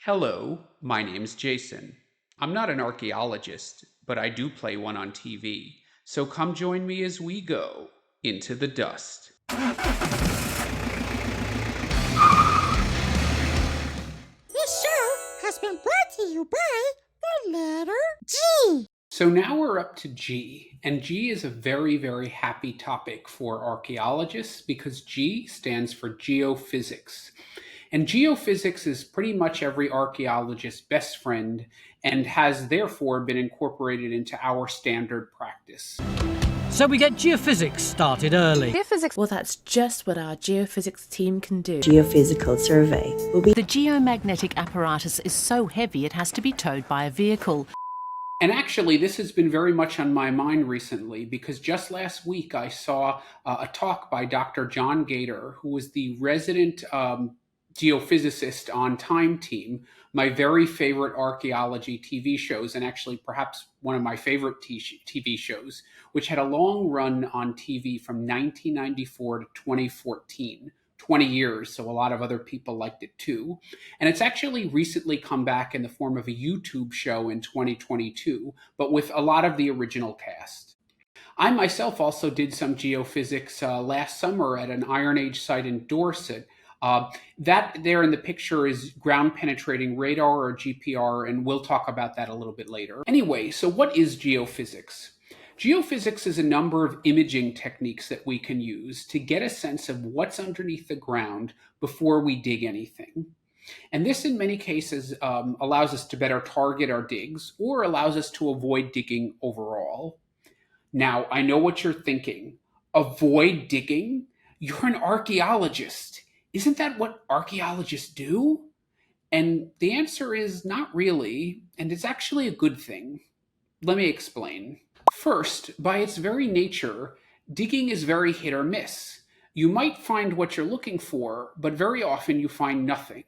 Hello, my name's Jason. I'm not an archaeologist, but I do play one on TV. So come join me as we go into the dust. This show has been brought to you by the letter G. So now we're up to G, and G is a very, very happy topic for archaeologists because G stands for geophysics. And geophysics is pretty much every archaeologist's best friend and has therefore been incorporated into our standard practice. So we get geophysics started early. Geophysics, well, that's just what our geophysics team can do. Geophysical survey will be... The geomagnetic apparatus is so heavy it has to be towed by a vehicle. And actually, this has been very much on my mind recently because just last week I saw a talk by Dr. John Gator, who was the resident geophysicist on Time Team, my very favorite archaeology TV shows, and actually perhaps one of my favorite TV shows, which had a long run on TV from 1994 to 2014. 20 years, so a lot of other people liked it too. And it's actually recently come back in the form of a YouTube show in 2022, but with a lot of the original cast. I myself also did some geophysics last summer at an Iron Age site in Dorset. That there in the picture is ground penetrating radar or GPR, and we'll talk about that a little bit later. Anyway, so what is geophysics? Geophysics is a number of imaging techniques that we can use to get a sense of what's underneath the ground before we dig anything. And this, in many cases, allows us to better target our digs or allows us to avoid digging overall. Now, I know what you're thinking. Avoid digging? You're an archaeologist. Isn't that what archaeologists do? And the answer is not really, and it's actually a good thing. Let me explain. First, by its very nature, digging is very hit or miss. You might find what you're looking for, but very often you find nothing.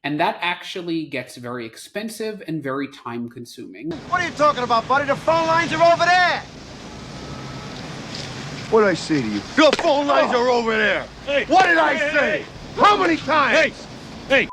And that actually gets very expensive and very time consuming. What are you talking about, buddy? The phone lines are over there! What did I say to you? Your phone lines are over there! Hey! What did I say? How many times? Hey!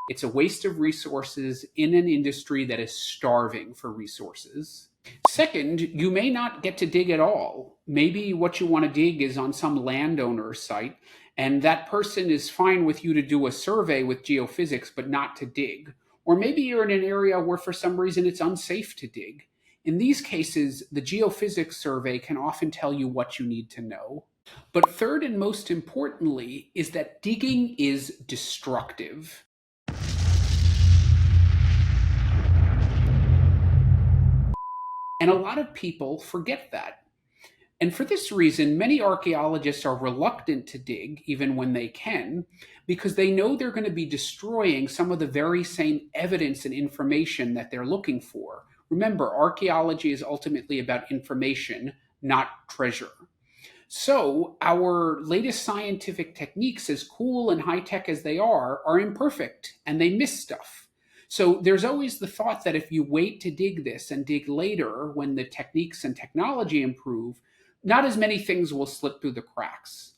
It's a waste of resources in an industry that is starving for resources. Second, you may not get to dig at all. Maybe what you want to dig is on some landowner's site, and that person is fine with you to do a survey with geophysics, but not to dig. Or maybe you're in an area where for some reason it's unsafe to dig. In these cases, the geophysics survey can often tell you what you need to know. But third and most importantly is that digging is destructive. And a lot of people forget that. And for this reason, many archaeologists are reluctant to dig, even when they can, because they know they're going to be destroying some of the very same evidence and information that they're looking for. Remember, archaeology is ultimately about information, not treasure. So our latest scientific techniques, as cool and high-tech as they are imperfect, and they miss stuff. So there's always the thought that if you wait to dig this and dig later when the techniques and technology improve, not as many things will slip through the cracks.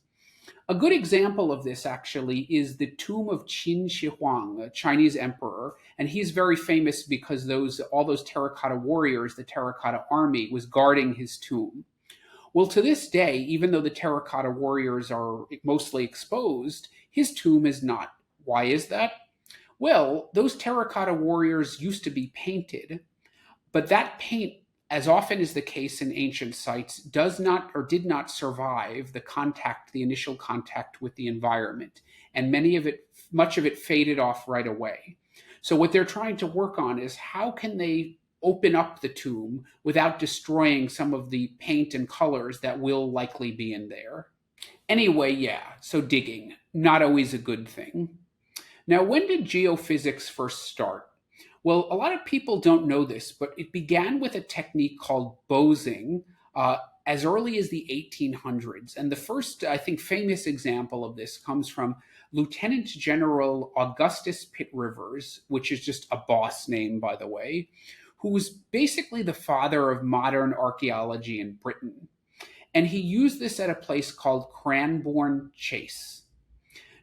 A good example of this actually is the tomb of Qin Shi Huang, a Chinese emperor, and he's very famous because all those terracotta warriors, the terracotta army, was guarding his tomb. Well, to this day, even though the terracotta warriors are mostly exposed, his tomb is not. Why is that? Well, those terracotta warriors used to be painted, but that paint, as often is the case in ancient sites, does not or did not survive the initial contact with the environment, and much of it faded off right away. So what they're trying to work on is how can they open up the tomb without destroying some of the paint and colors that will likely be in there. Anyway, yeah, so digging, not always a good thing. Now, when did geophysics first start? Well, a lot of people don't know this, but it began with a technique called bozing as early as the 1800s. And the first, I think, famous example of this comes from Lieutenant General Augustus Pitt Rivers, which is just a boss name, by the way, who was basically the father of modern archaeology in Britain. And he used this at a place called Cranbourne Chase.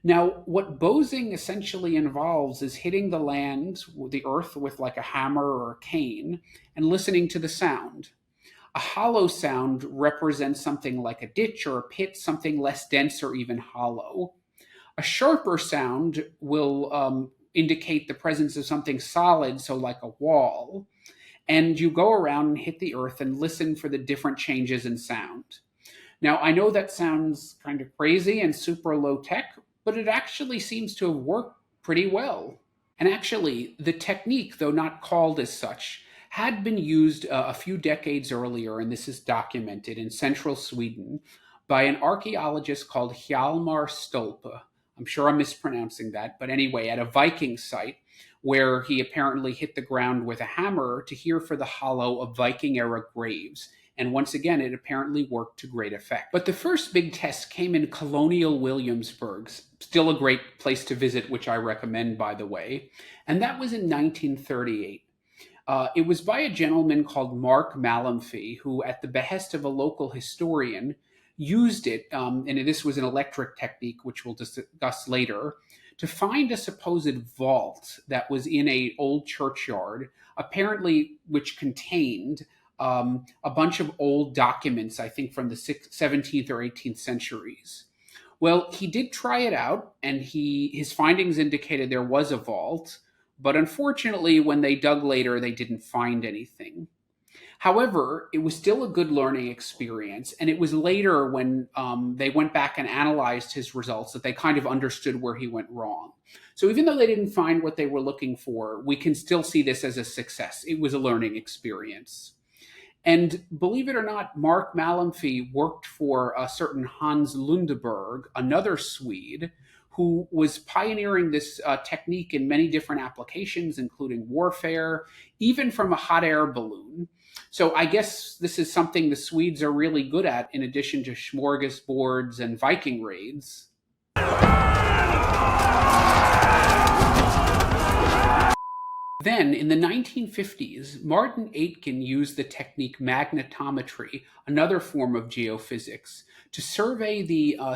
Now, what bowsing essentially involves is hitting the land, the earth, with like a hammer or a cane and listening to the sound. A hollow sound represents something like a ditch or a pit, something less dense or even hollow. A sharper sound will indicate the presence of something solid, so like a wall. And you go around and hit the earth and listen for the different changes in sound. Now, I know that sounds kind of crazy and super low tech, but it actually seems to have worked pretty well. And actually, the technique, though not called as such, had been used a few decades earlier, and this is documented in central Sweden by an archaeologist called Hjalmar Stolpe. I'm sure I'm mispronouncing that, but anyway, at a Viking site where he apparently hit the ground with a hammer to hear for the hollow of Viking era graves. And once again, it apparently worked to great effect. But the first big test came in colonial Williamsburg, still a great place to visit, which I recommend, by the way. And that was in 1938. It was by a gentleman called Mark Malamfy, who, at the behest of a local historian, used it, and this was an electric technique, which we'll discuss later, to find a supposed vault that was in an old churchyard, apparently which contained a bunch of old documents, I think from the 17th or 18th centuries. Well, he did try it out, and his findings indicated there was a vault, but unfortunately, when they dug later, they didn't find anything. However, it was still a good learning experience, and it was later when they went back and analyzed his results that they kind of understood where he went wrong. So even though they didn't find what they were looking for, we can still see this as a success. It was a learning experience. And believe it or not, Mark Malamfy worked for a certain Hans Lundeberg, another Swede, who was pioneering this technique in many different applications, including warfare, even from a hot air balloon. So I guess this is something the Swedes are really good at, in addition to smorgasbords and Viking raids. Then, in the 1950s, Martin Aitken used the technique magnetometry, another form of geophysics, to survey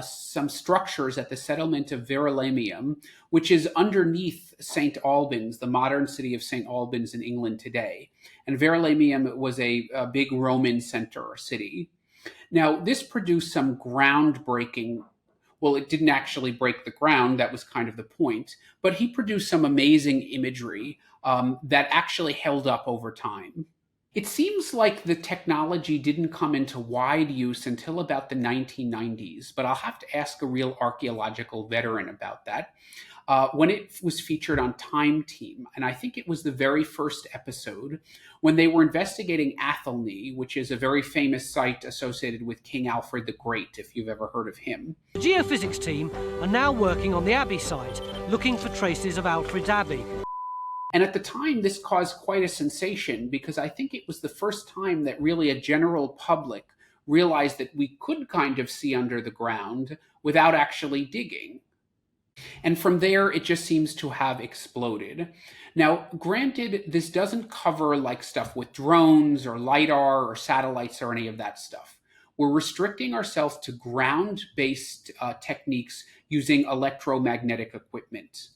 some structures at the settlement of Verulamium, which is underneath St. Albans, the modern city of St. Albans in England today. And Verulamium was a big Roman center or city. Now, this produced some groundbreaking. Well, it didn't actually break the ground, that was kind of the point, but he produced some amazing imagery that actually held up over time. It seems like the technology didn't come into wide use until about the 1990s, but I'll have to ask a real archaeological veteran about that, when it was featured on Time Team. And I think it was the very first episode when they were investigating Athelney, which is a very famous site associated with King Alfred the Great, if you've ever heard of him. The geophysics team are now working on the Abbey site, looking for traces of Alfred's Abbey. And at the time, this caused quite a sensation, because I think it was the first time that really a general public realized that we could kind of see under the ground without actually digging. And from there, it just seems to have exploded. Now, granted, this doesn't cover like stuff with drones or LiDAR or satellites or any of that stuff. We're restricting ourselves to ground-based techniques using electromagnetic equipment.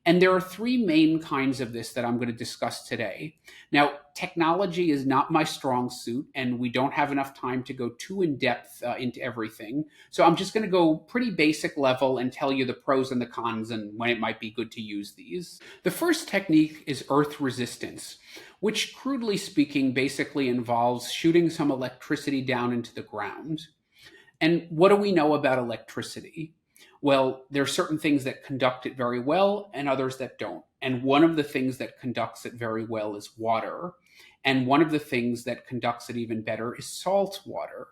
And there are three main kinds of this that I'm going to discuss today. Now, technology is not my strong suit, and we don't have enough time to go too in-depth into everything. So I'm just going to go pretty basic level and tell you the pros and the cons and when it might be good to use these. The first technique is earth resistance, which, crudely speaking, basically involves shooting some electricity down into the ground. And what do we know about electricity? Well, there are certain things that conduct it very well and others that don't. And one of the things that conducts it very well is water. And one of the things that conducts it even better is salt water.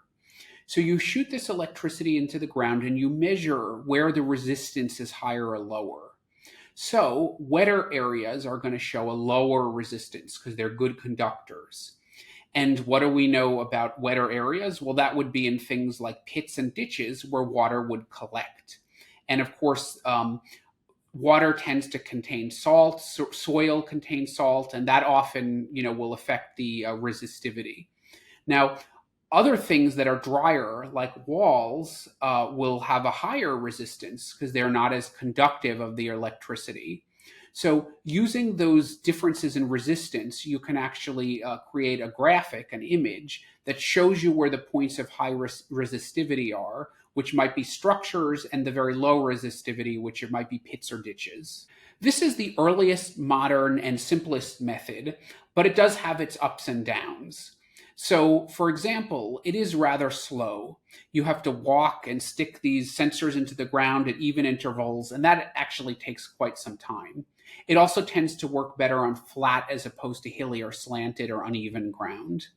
So you shoot this electricity into the ground and you measure where the resistance is higher or lower. So wetter areas are going to show a lower resistance because they're good conductors. And what do we know about wetter areas? Well, that would be in things like pits and ditches where water would collect. And of course, water tends to contain salt, soil contains salt, and that often, will affect the resistivity. Now, Other things that are drier, like walls, will have a higher resistance because they're not as conductive of the electricity. So using those differences in resistance, you can actually create a graphic, an image, that shows you where the points of high resistivity are, which might be structures, and the very low resistivity, which it might be pits or ditches. This is the earliest, modern, and simplest method, but it does have its ups and downs. So, for example, it is rather slow. You have to walk and stick these sensors into the ground at even intervals, and that actually takes quite some time. It also tends to work better on flat as opposed to hilly or slanted or uneven ground.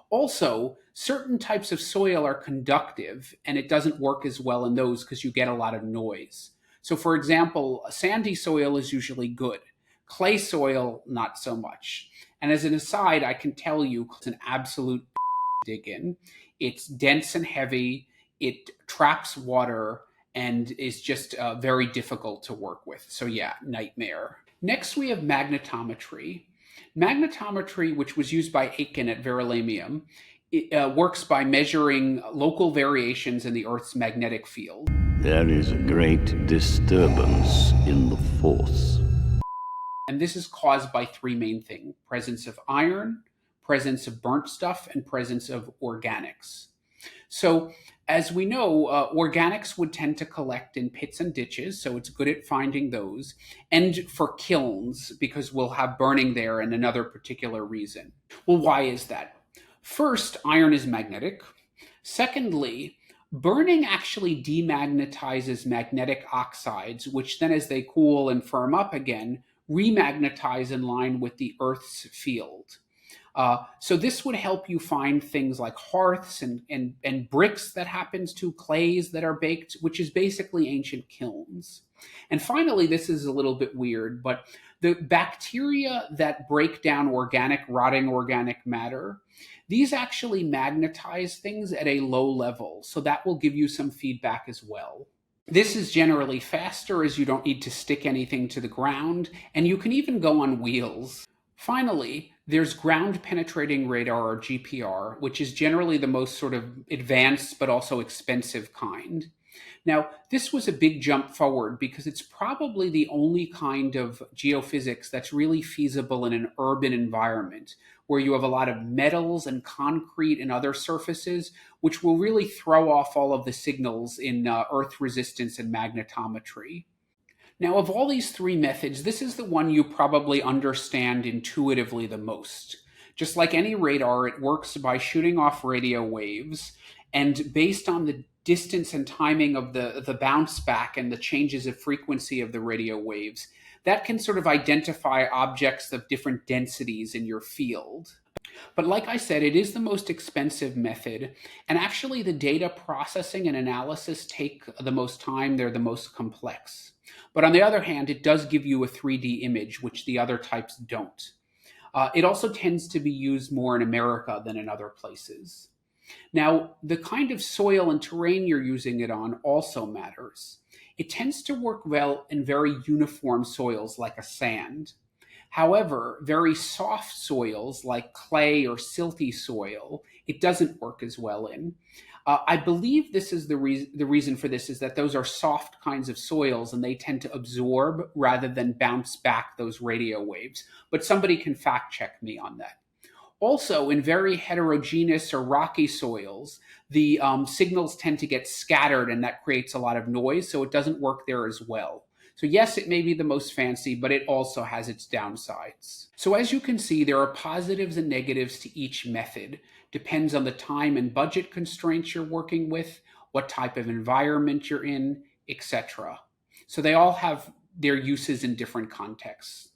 Also, certain types of soil are conductive, and it doesn't work as well in those because you get a lot of noise. So, for example, sandy soil is usually good. Clay soil, not so much. And as an aside, I can tell you it's an absolute dig in. It's dense and heavy, it traps water, and is just very difficult to work with. So yeah, nightmare. Next, we have magnetometry. Magnetometry, which was used by Aiken at Verulamium, works by measuring local variations in the Earth's magnetic field. There is a great disturbance in the force. And this is caused by three main things: presence of iron, presence of burnt stuff, and presence of organics. So as we know, organics would tend to collect in pits and ditches, so it's good at finding those, and for kilns, because we'll have burning there, and another particular reason. Well, why is that? First, iron is magnetic. Secondly, burning actually demagnetizes magnetic oxides, which then as they cool and firm up again, remagnetize in line with the Earth's field. So this would help you find things like hearths and bricks that happens to, clays that are baked, which is basically ancient kilns. And finally, this is a little bit weird, but the bacteria that break down rotting organic matter, these actually magnetize things at a low level. So that will give you some feedback as well. This is generally faster as you don't need to stick anything to the ground, and you can even go on wheels. Finally, there's ground penetrating radar, or GPR, which is generally the most sort of advanced but also expensive kind. Now, this was a big jump forward because it's probably the only kind of geophysics that's really feasible in an urban environment where you have a lot of metals and concrete and other surfaces, which will really throw off all of the signals in earth resistance and magnetometry. Now, of all these three methods, this is the one you probably understand intuitively the most. Just like any radar, it works by shooting off radio waves, and based on the distance and timing of the bounce back and the changes of frequency of the radio waves, that can sort of identify objects of different densities in your field. But like I said, it is the most expensive method, and actually the data processing and analysis take the most time. They're the most complex. But on the other hand, it does give you a 3D image, which the other types don't. It also tends to be used more in America than in other places. Now, the kind of soil and terrain you're using it on also matters. It tends to work well in very uniform soils like a sand. However, very soft soils like clay or silty soil, it doesn't work as well in. I believe this is the reason for this is that those are soft kinds of soils and they tend to absorb rather than bounce back those radio waves. But somebody can fact check me on that. Also, in very heterogeneous or rocky soils, the signals tend to get scattered, and that creates a lot of noise, so it doesn't work there as well. So yes, it may be the most fancy, but it also has its downsides. So as you can see, there are positives and negatives to each method. Depends on the time and budget constraints you're working with, what type of environment you're in, etc. So they all have their uses in different contexts.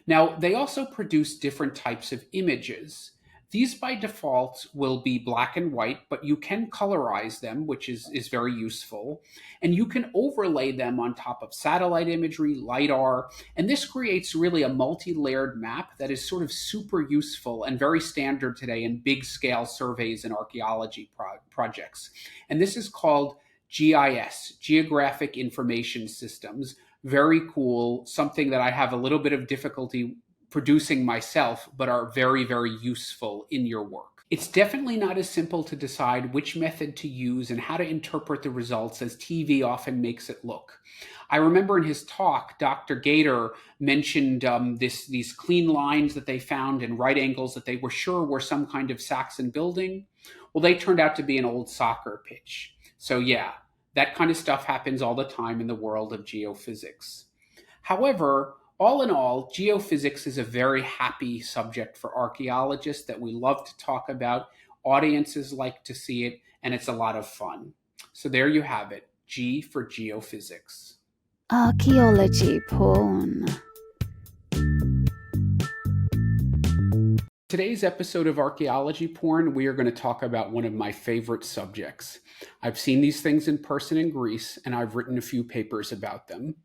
Now, they also produce different types of images. These by default will be black and white, but you can colorize them, which is very useful. And you can overlay them on top of satellite imagery, LiDAR, and this creates really a multi-layered map that is sort of super useful and very standard today in big scale surveys and archaeology projects. And this is called GIS, Geographic Information Systems. Very cool, something that I have a little bit of difficulty producing myself, but are very, very useful in your work. It's definitely not as simple to decide which method to use and how to interpret the results as TV often makes it look. I remember in his talk, Dr. Gator mentioned these clean lines that they found and right angles that they were sure were some kind of Saxon building. Well, they turned out to be an old soccer pitch. So yeah, that kind of stuff happens all the time in the world of geophysics. However, all in all, geophysics is a very happy subject for archaeologists that we love to talk about. Audiences like to see it, and it's a lot of fun. So there you have it, G for geophysics. Archaeology porn. Today's episode of Archaeology Porn, we are going to talk about one of my favorite subjects. I've seen these things in person in Greece, and I've written a few papers about them.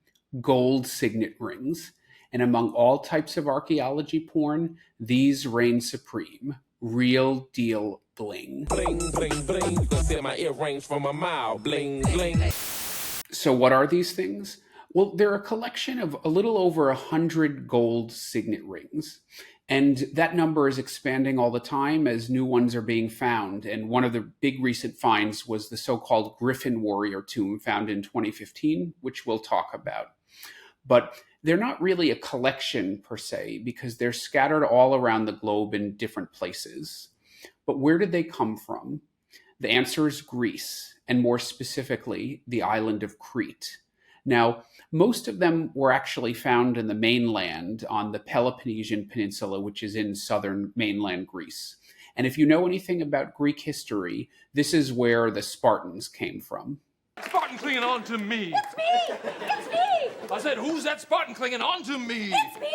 Gold signet rings. And among all types of archaeology porn, these reign supreme. Real deal bling. Bling, bling, bling. You can see my earrings from a mile. Bling, bling. So what are these things? Well, they're a collection of a little over 100 gold signet rings. And that number is expanding all the time as new ones are being found. And one of the big recent finds was the so-called Griffin Warrior tomb found in 2015, which we'll talk about. But they're not really a collection per se, because they're scattered all around the globe in different places. But where did they come from? The answer is Greece, and more specifically, the island of Crete. Now, most of them were actually found in the mainland on the Peloponnesian Peninsula, which is in southern mainland Greece. And if you know anything about Greek history, this is where the Spartans came from. Spartan clinging on to me. It's me! It's me! I said, who's that Spartan clinging on to me? It's me!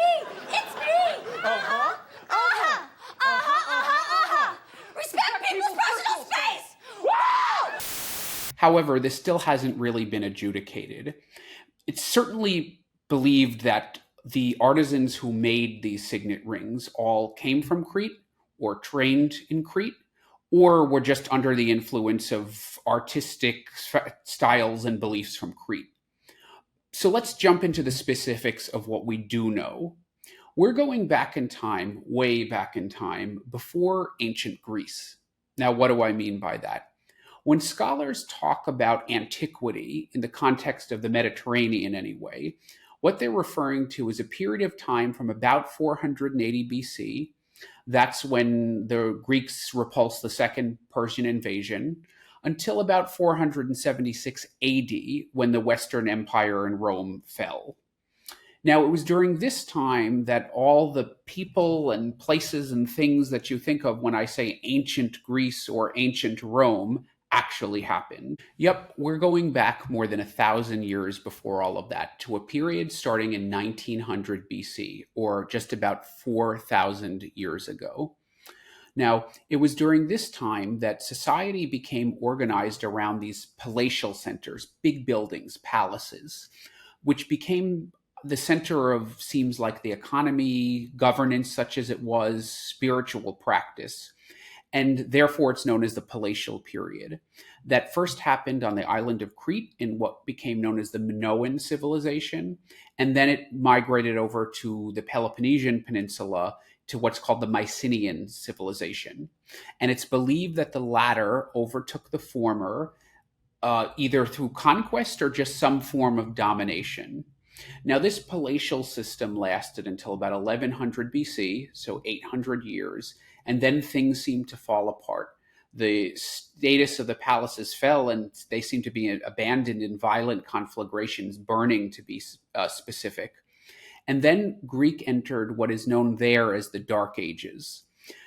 It's me! Uh-huh. Uh-huh. Uh-huh. Uh-huh. Uh-huh. Respect people's personal space! Woo! However, this still hasn't really been adjudicated. It's certainly believed that the artisans who made these signet rings all came from Crete or trained in Crete, or were just under the influence of artistic styles and beliefs from Crete. So let's jump into the specifics of what we do know. We're going back in time, way back in time, before ancient Greece. Now, what do I mean by that? When scholars talk about antiquity in the context of the Mediterranean anyway, what they're referring to is a period of time from about 480 BC. That's when the Greeks repulsed the second Persian invasion, until about 476 AD, when the Western Empire in Rome fell. Now, it was during this time that all the people and places and things that you think of when I say ancient Greece or ancient Rome actually happened. Yep, we're going back more than 1,000 years before all of that, to a period starting in 1900 BC, or just about 4,000 years ago. Now, it was during this time that society became organized around these palatial centers, big buildings, palaces, which became the center of, seems like, the economy, governance such as it was, spiritual practice. And therefore, it's known as the palatial period. That first happened on the island of Crete in what became known as the Minoan civilization. And then it migrated over to the Peloponnesian Peninsula to what's called the Mycenaean civilization. And it's believed that the latter overtook the former either through conquest or just some form of domination. Now, this palatial system lasted until about 1100 BC, so 800 years, and then things seemed to fall apart. The status of the palaces fell, and they seemed to be abandoned in violent conflagrations, burning to be specific. And then Greek entered what is known there as the Dark Ages.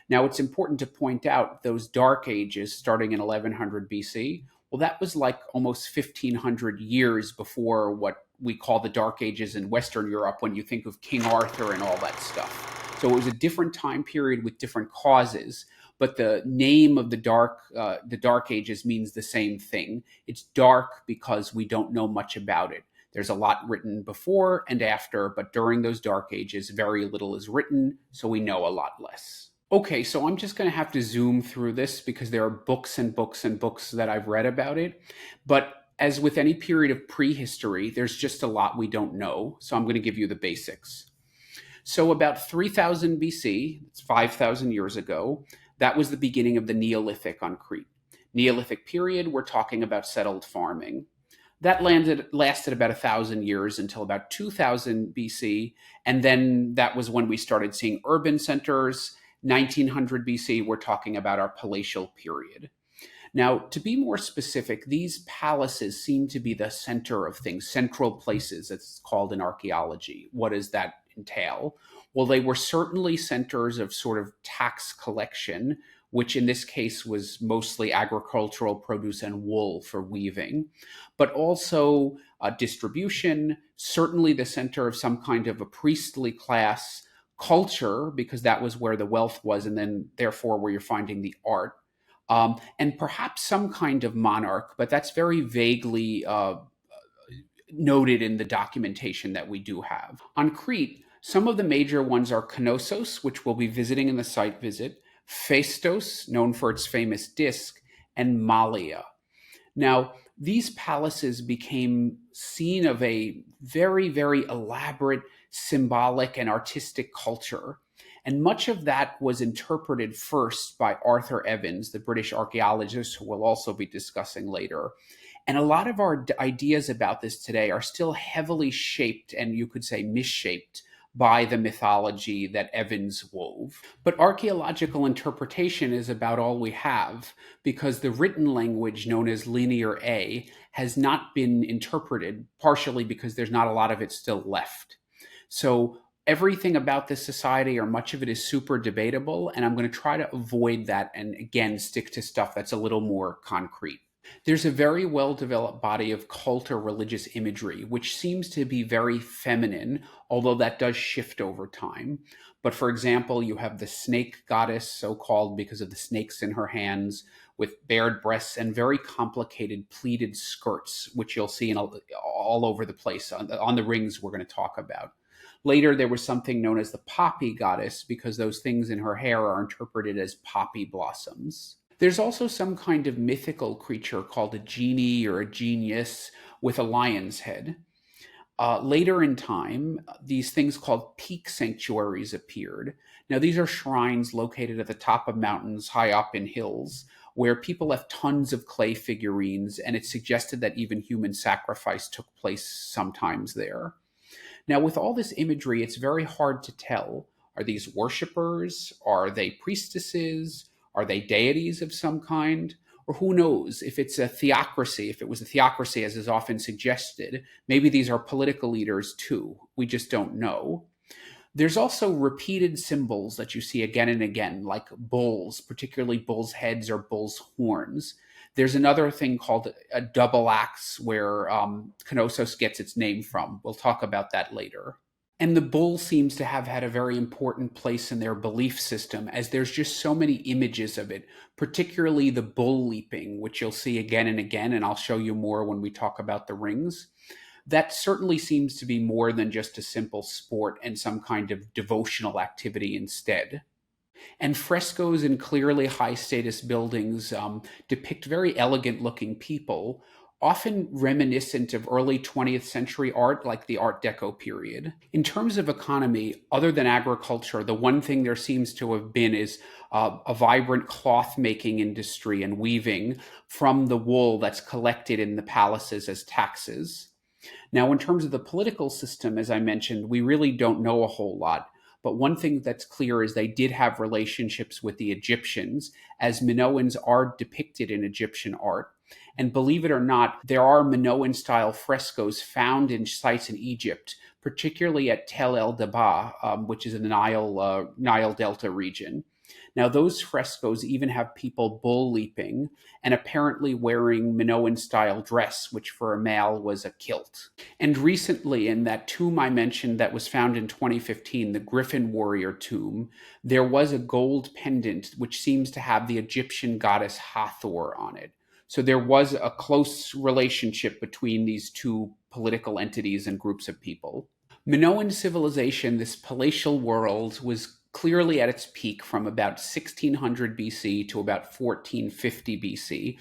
Now, it's important to point out those Dark Ages, starting in 1100 BC, well, that was like almost 1,500 years before what we call the Dark Ages in Western Europe when you think of King Arthur and all that stuff. So it was a different time period with different causes, but the name of the Dark Ages means the same thing. It's dark because we don't know much about it. There's a lot written before and after, but during those Dark Ages, very little is written, so we know a lot less. Okay, so I'm just going to have to zoom through this because there are books and books and books that I've read about it. But as with any period of prehistory, there's just a lot we don't know, so I'm going to give you the basics. So about 3000 BC, it's 5,000 years ago, That was the beginning of the Neolithic on Crete. Neolithic period, we're talking about settled farming. That lasted about 1,000 years until about 2000 BC, and then that was when we started seeing urban centers. 1900 BC, we're talking about our palatial period. Now, to be more specific, these palaces seem to be the center of things, central places, it's called in archaeology. What does that entail? Well, they were certainly centers of sort of tax collection, which in this case was mostly agricultural produce and wool for weaving, but also distribution, certainly the center of some kind of a priestly class, culture, because that was where the wealth was, and then therefore where you're finding the art. And perhaps some kind of monarch, but that's very vaguely noted in the documentation that we do have. On Crete, some of the major ones are Knossos, which we'll be visiting in the site visit, Phaistos, known for its famous disc, and Malia. Now, these palaces became seen of a very, very elaborate symbolic and artistic culture. And much of that was interpreted first by Arthur Evans, the British archaeologist who we'll also be discussing later. And a lot of our ideas about this today are still heavily shaped, and you could say misshaped, by the mythology that Evans wove. But archaeological interpretation is about all we have, because the written language known as Linear A has not been interpreted, partially because there's not a lot of it still left. So everything about this society, or much of it, is super debatable, and I'm going to try to avoid that and, again, stick to stuff that's a little more concrete. There's a very well-developed body of cult or religious imagery, which seems to be very feminine, although that does shift over time. But for example, you have the snake goddess, so-called because of the snakes in her hands, with bared breasts and very complicated pleated skirts, which you'll see all over the place on the rings we're going to talk about. Later, there was something known as the poppy goddess, because those things in her hair are interpreted as poppy blossoms. There's also some kind of mythical creature called a genie or a genius with a lion's head. Later in time, these things called peak sanctuaries appeared. Now, these are shrines located at the top of mountains, high up in hills, where people left tons of clay figurines, and it's suggested that even human sacrifice took place sometimes there. Now, with all this imagery, it's very hard to tell. Are these worshippers? Are they priestesses? Are they deities of some kind? Or who knows, if it's a theocracy, if it was a theocracy as is often suggested, maybe these are political leaders too. We just don't know. There's also repeated symbols that you see again and again, like bulls, particularly bulls' heads or bulls' horns. There's another thing called a double axe, where Knossos gets its name from. We'll talk about that later. And the bull seems to have had a very important place in their belief system, as there's just so many images of it, particularly the bull leaping, which you'll see again and again, and I'll show you more when we talk about the rings. That certainly seems to be more than just a simple sport and some kind of devotional activity instead. And frescoes in clearly high-status buildings depict very elegant-looking people, often reminiscent of early 20th century art, like the Art Deco period. In terms of economy, other than agriculture, the one thing there seems to have been is a vibrant cloth-making industry and weaving from the wool that's collected in the palaces as taxes. Now, in terms of the political system, as I mentioned, we really don't know a whole lot. But one thing that's clear is they did have relationships with the Egyptians, as Minoans are depicted in Egyptian art. And believe it or not, there are Minoan-style frescoes found in sites in Egypt, particularly at Tel el-Daba, which is in the Nile Delta region. Now, those frescoes even have people bull leaping and apparently wearing Minoan-style dress, which for a male was a kilt. And recently, in that tomb I mentioned that was found in 2015, the Griffin Warrior tomb, there was a gold pendant which seems to have the Egyptian goddess Hathor on it. So there was a close relationship between these two political entities and groups of people. Minoan civilization, this palatial world, was clearly at its peak from about 1600 BC to about 1450 BC,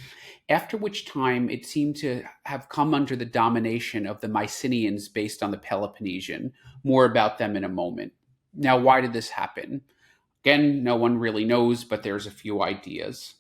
after which time it seemed to have come under the domination of the Mycenaeans based on the Peloponnesian. More about them in a moment. Now, why did this happen? Again, no one really knows, but there's a few ideas.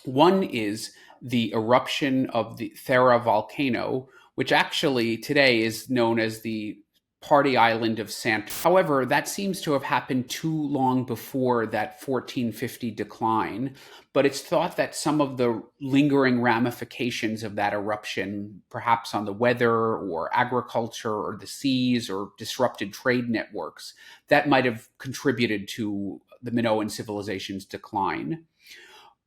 One is the eruption of the Thera volcano, which actually today is known as the party island of Sant. However, that seems to have happened too long before that 1450 decline, but it's thought that some of the lingering ramifications of that eruption, perhaps on the weather or agriculture or the seas or disrupted trade networks, that might have contributed to the Minoan civilization's decline.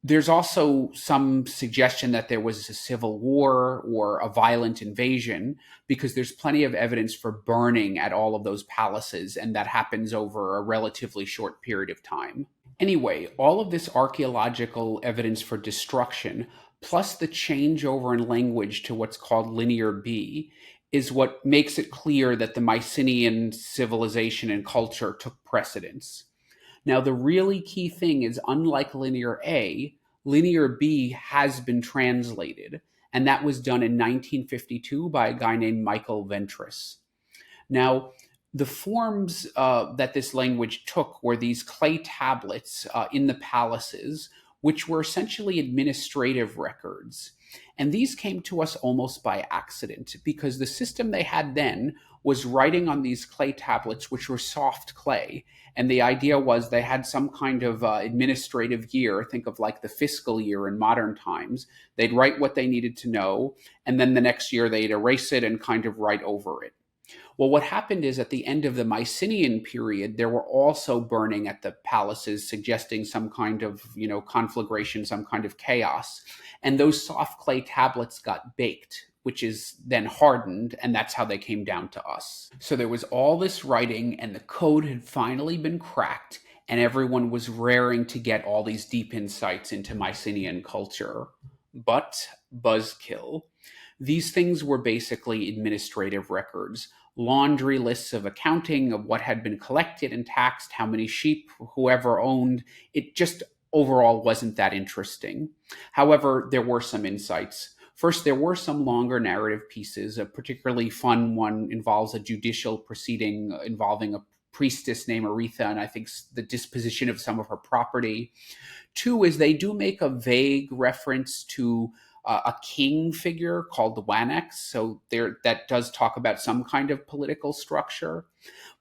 There's also some suggestion that there was a civil war or a violent invasion, because there's plenty of evidence for burning at all of those palaces, and that happens over a relatively short period of time. Anyway, all of this archaeological evidence for destruction, plus the changeover in language to what's called Linear B, is what makes it clear that the Mycenaean civilization and culture took precedence. Now, the really key thing is, unlike Linear A, Linear B has been translated, and that was done in 1952 by a guy named Michael Ventris. Now, the forms that this language took were these clay tablets in the palaces, which were essentially administrative records. And these came to us almost by accident, because the system they had then was writing on these clay tablets, which were soft clay. And the idea was they had some kind of administrative year, think of like the fiscal year in modern times. They'd write what they needed to know, and then the next year they'd erase it and kind of write over it. Well, what happened is, at the end of the Mycenaean period, there were also burning at the palaces, suggesting some kind of, conflagration, some kind of chaos. And those soft clay tablets got baked, which is then hardened, and that's how they came down to us. So there was all this writing, and the code had finally been cracked, and everyone was raring to get all these deep insights into Mycenaean culture. But, buzzkill, these things were basically administrative records, laundry lists of accounting of what had been collected and taxed, how many sheep whoever owned. It just overall wasn't that interesting. However, there were some insights. First, there were some longer narrative pieces. A particularly fun one involves a judicial proceeding involving a priestess named Aretha, and I think the disposition of some of her property. Two is they do make a vague reference to a king figure called the Wanax, so that does talk about some kind of political structure.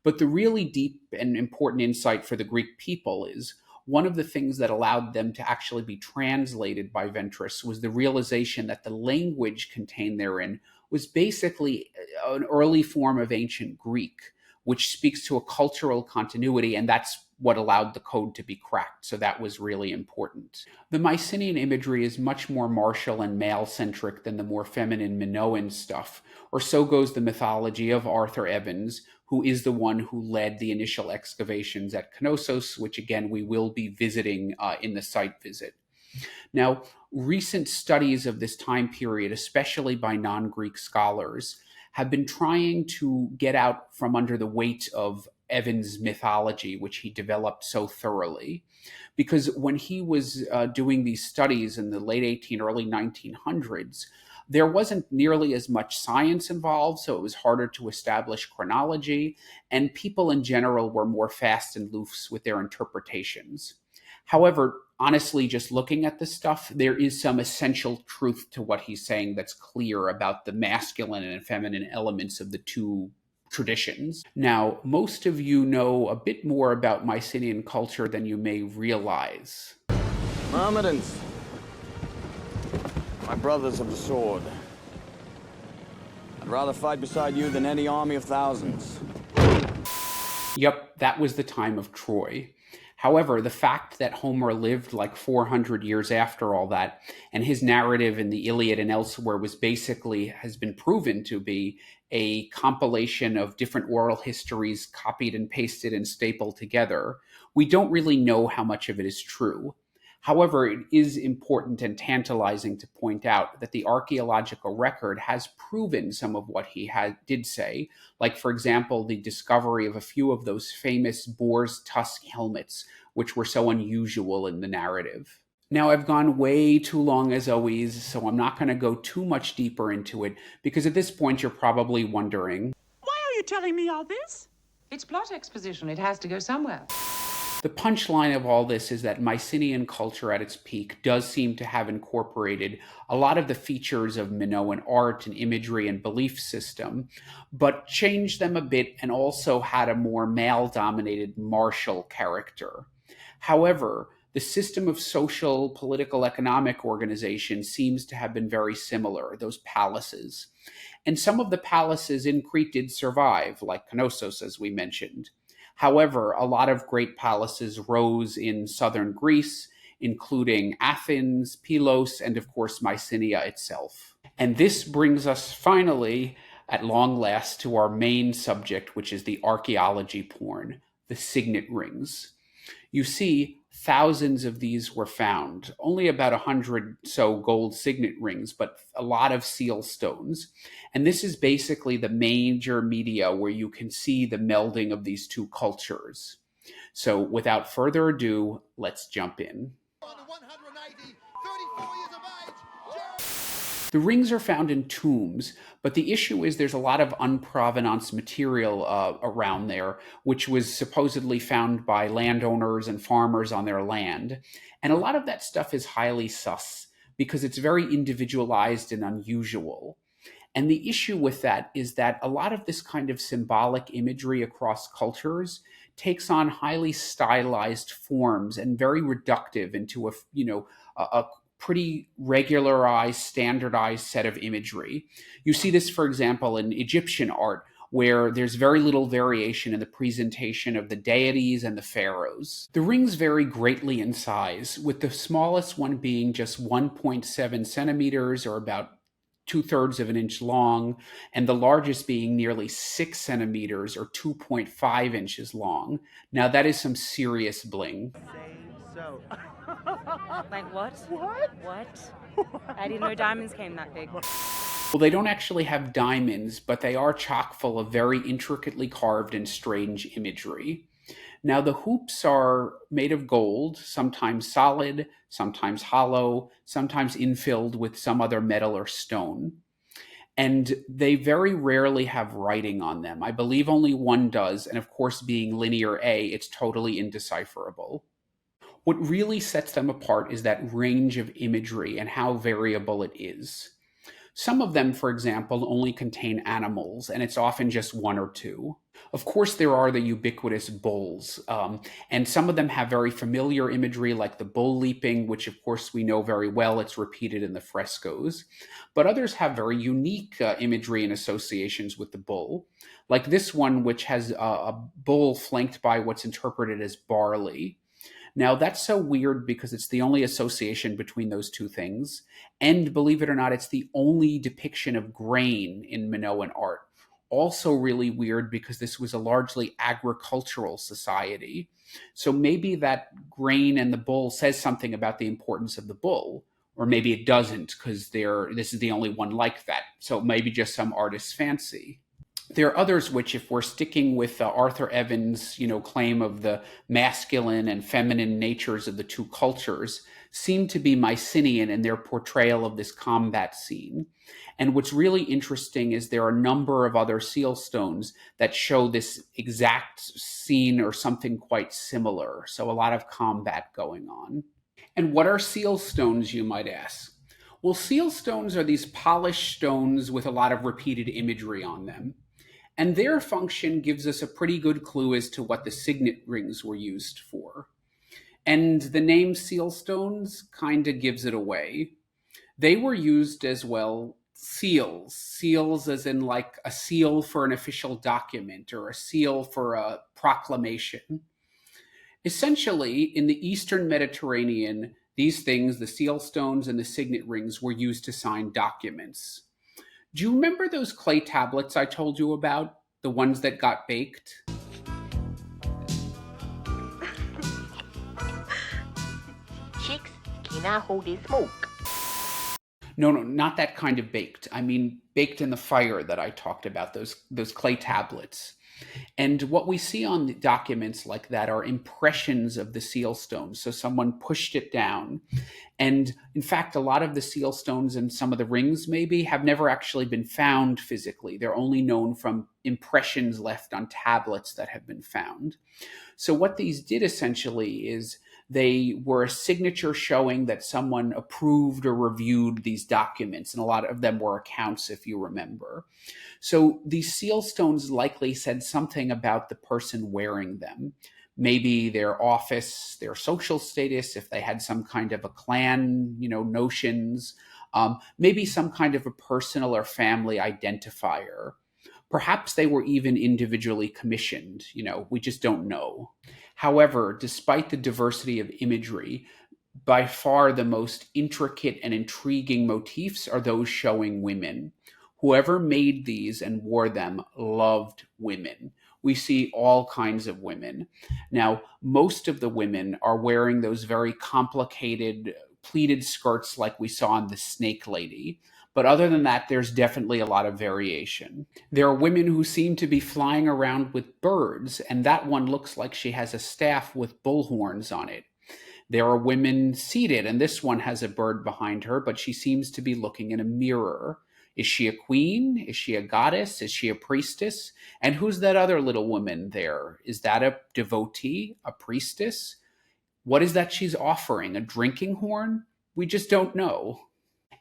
But the really deep and important insight for the Greek people is, one of the things that allowed them to actually be translated by Ventris was the realization that the language contained therein was basically an early form of ancient Greek, which speaks to a cultural continuity, and that's what allowed the code to be cracked. So that was really important. The Mycenaean imagery is much more martial and male-centric than the more feminine Minoan stuff, or so goes the mythology of Arthur Evans, who is the one who led the initial excavations at Knossos, which again we will be visiting in the site visit. Now, recent studies of this time period, especially by non-Greek scholars, have been trying to get out from under the weight of Evans' mythology, which he developed so thoroughly. Because when he was doing these studies in the late early 1900s, there wasn't nearly as much science involved, so it was harder to establish chronology, and people in general were more fast and loose with their interpretations. However, honestly, just looking at this stuff, there is some essential truth to what he's saying that's clear about the masculine and feminine elements of the two traditions. Now, most of you know a bit more about Mycenaean culture than you may realize. Mohammedans, my brothers of the sword. I'd rather fight beside you than any army of thousands. Yep, that was the time of Troy. However, the fact that Homer lived like 400 years after all that, and his narrative in the Iliad and elsewhere has been proven to be a compilation of different oral histories copied and pasted and stapled together, we don't really know how much of it is true. However, it is important and tantalizing to point out that the archaeological record has proven some of what he did say, like, for example, the discovery of a few of those famous boar's tusk helmets, which were so unusual in the narrative. Now, I've gone way too long as always, so I'm not going to go too much deeper into it, because at this point you're probably wondering, why are you telling me all this? It's plot exposition. It has to go somewhere. The punchline of all this is that Mycenaean culture at its peak does seem to have incorporated a lot of the features of Minoan art and imagery and belief system, but changed them a bit and also had a more male-dominated martial character. However, the system of social, political, economic organization seems to have been very similar, those palaces. And some of the palaces in Crete did survive, like Knossos, as we mentioned. However, a lot of great palaces rose in southern Greece, including Athens, Pylos, and of course Mycenae itself. And this brings us finally, at long last, to our main subject, which is the archaeology porn, the signet rings. You see, thousands of these were found, only about 100 so gold signet rings, but a lot of seal stones. And this is basically the major media where you can see the melding of these two cultures. So without further ado, let's jump in. The rings are found in tombs, but the issue is there's a lot of unprovenance material around there, which was supposedly found by landowners and farmers on their land. And a lot of that stuff is highly sus because it's very individualized and unusual. And the issue with that is that a lot of this kind of symbolic imagery across cultures takes on highly stylized forms and very reductive into a pretty regularized, standardized set of imagery. You see this, for example, in Egyptian art, where there's very little variation in the presentation of the deities and the pharaohs. The rings vary greatly in size, with the smallest one being just 1.7 centimeters, or about 2/3 of an inch long, and the largest being nearly 6 centimeters, or 2.5 inches long. Now that is some serious bling. Like what? What? I didn't know diamonds came that big. Well, they don't actually have diamonds, but they are chock full of very intricately carved and strange imagery. Now, the hoops are made of gold, sometimes solid, sometimes hollow, sometimes infilled with some other metal or stone. And they very rarely have writing on them. I believe only one does, and of course, being linear A, it's totally indecipherable. What really sets them apart is that range of imagery and how variable it is. Some of them, for example, only contain animals, and it's often just one or two. Of course, there are the ubiquitous bulls, and some of them have very familiar imagery like the bull leaping, which of course we know very well, it's repeated in the frescoes. But others have very unique imagery and associations with the bull, like this one, which has a bull flanked by what's interpreted as barley. Now, that's so weird because it's the only association between those two things. And believe it or not, it's the only depiction of grain in Minoan art. Also really weird because this was a largely agricultural society. So maybe that grain and the bull says something about the importance of the bull. Or maybe it doesn't because this is the only one like that. So maybe just some artist's fancy. There are others which, if we're sticking with Arthur Evans' claim of the masculine and feminine natures of the two cultures, seem to be Mycenaean in their portrayal of this combat scene. And what's really interesting is there are a number of other seal stones that show this exact scene or something quite similar. So a lot of combat going on. And what are seal stones, you might ask? Well, seal stones are these polished stones with a lot of repeated imagery on them. And their function gives us a pretty good clue as to what the signet rings were used for. And the name seal stones kind of gives it away. They were used as well, seals as in like a seal for an official document or a seal for a proclamation. Essentially, in the Eastern Mediterranean, these things, the seal stones and the signet rings, were used to sign documents. Do you remember those clay tablets I told you about? The ones that got baked? Chicks, can I hold this smoke? No, not that kind of baked. I mean baked in the fire that I talked about, those clay tablets. And what we see on documents like that are impressions of the seal stones. So someone pushed it down. And in fact, a lot of the seal stones and some of the rings maybe have never actually been found physically. They're only known from impressions left on tablets that have been found. So what these did essentially is they were a signature showing that someone approved or reviewed these documents. And a lot of them were accounts, if you remember. So these seal stones likely said something about the person wearing them. Maybe their office, their social status, if they had some kind of a clan, notions, maybe some kind of a personal or family identifier. Perhaps they were even individually commissioned, we just don't know. However, despite the diversity of imagery, by far the most intricate and intriguing motifs are those showing women. Whoever made these and wore them loved women. We see all kinds of women. Now, most of the women are wearing those very complicated pleated skirts like we saw in the Snake Lady. But other than that, there's definitely a lot of variation. There are women who seem to be flying around with birds, and that one looks like she has a staff with bullhorns on it. There are women seated, and this one has a bird behind her, but she seems to be looking in a mirror. Is she a queen? Is she a goddess? Is she a priestess? And who's that other little woman there? Is that a devotee, a priestess? What is that she's offering? A drinking horn? We just don't know.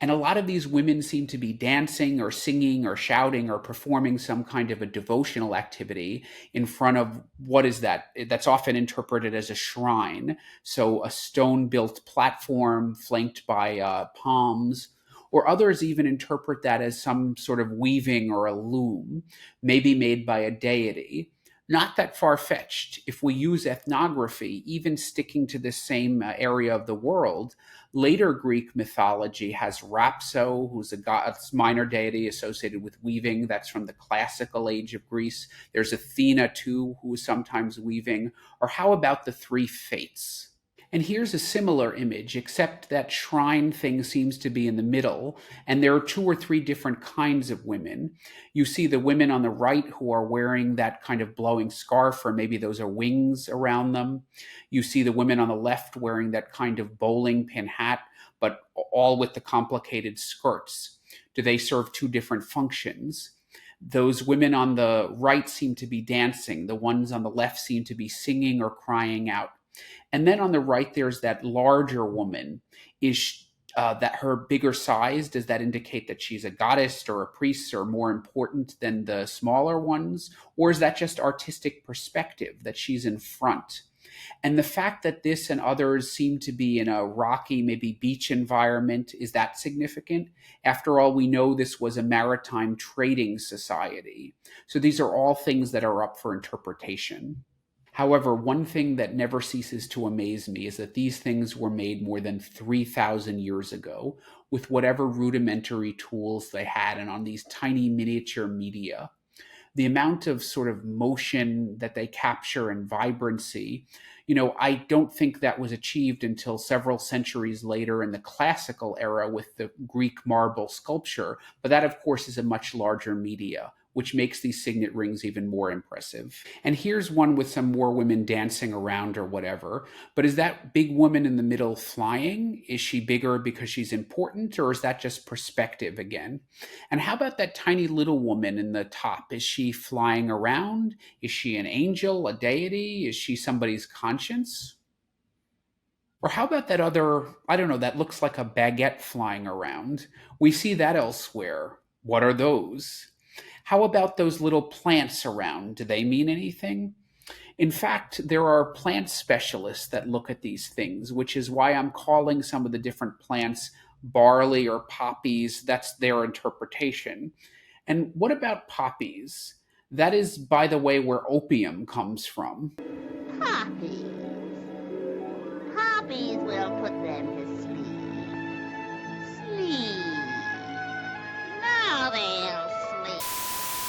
And a lot of these women seem to be dancing or singing or shouting or performing some kind of a devotional activity in front of, what is that? That's often interpreted as a shrine. So a stone-built platform flanked by palms, or others even interpret that as some sort of weaving or a loom, maybe made by a deity. Not that far-fetched. If we use ethnography, even sticking to the same area of the world, later Greek mythology has Rhapso, who's a minor deity associated with weaving. That's from the classical age of Greece. There's Athena, too, who is sometimes weaving. Or how about the three fates? And here's a similar image, except that shrine thing seems to be in the middle, and there are 2 or 3 different kinds of women. You see the women on the right who are wearing that kind of blowing scarf, or maybe those are wings around them. You see the women on the left wearing that kind of bowling pin hat, but all with the complicated skirts. Do they serve 2 different functions? Those women on the right seem to be dancing. The ones on the left seem to be singing or crying out. And then on the right, there's that larger woman. Is that her bigger size? Does that indicate that she's a goddess or a priest or more important than the smaller ones? Or is that just artistic perspective, that she's in front? And the fact that this and others seem to be in a rocky, maybe beach environment, is that significant? After all, we know this was a maritime trading society. So these are all things that are up for interpretation. However, one thing that never ceases to amaze me is that these things were made more than 3,000 years ago with whatever rudimentary tools they had and on these tiny miniature media. The amount of sort of motion that they capture and vibrancy, I don't think that was achieved until several centuries later in the classical era with the Greek marble sculpture. But that, of course, is a much larger media, which makes these signet rings even more impressive. And here's one with some more women dancing around or whatever. But is that big woman in the middle flying? Is she bigger because she's important, or is that just perspective again? And how about that tiny little woman in the top? Is she flying around? Is she an angel, a deity? Is she somebody's conscience? Or how about that other, that looks like a baguette flying around? We see that elsewhere. What are those? How about those little plants around? Do they mean anything? In fact, there are plant specialists that look at these things, which is why I'm calling some of the different plants barley or poppies. That's their interpretation. And what about poppies? That is, by the way, where opium comes from. Poppies. Poppies will put them to sleep. Sleep. Now they'll sleep.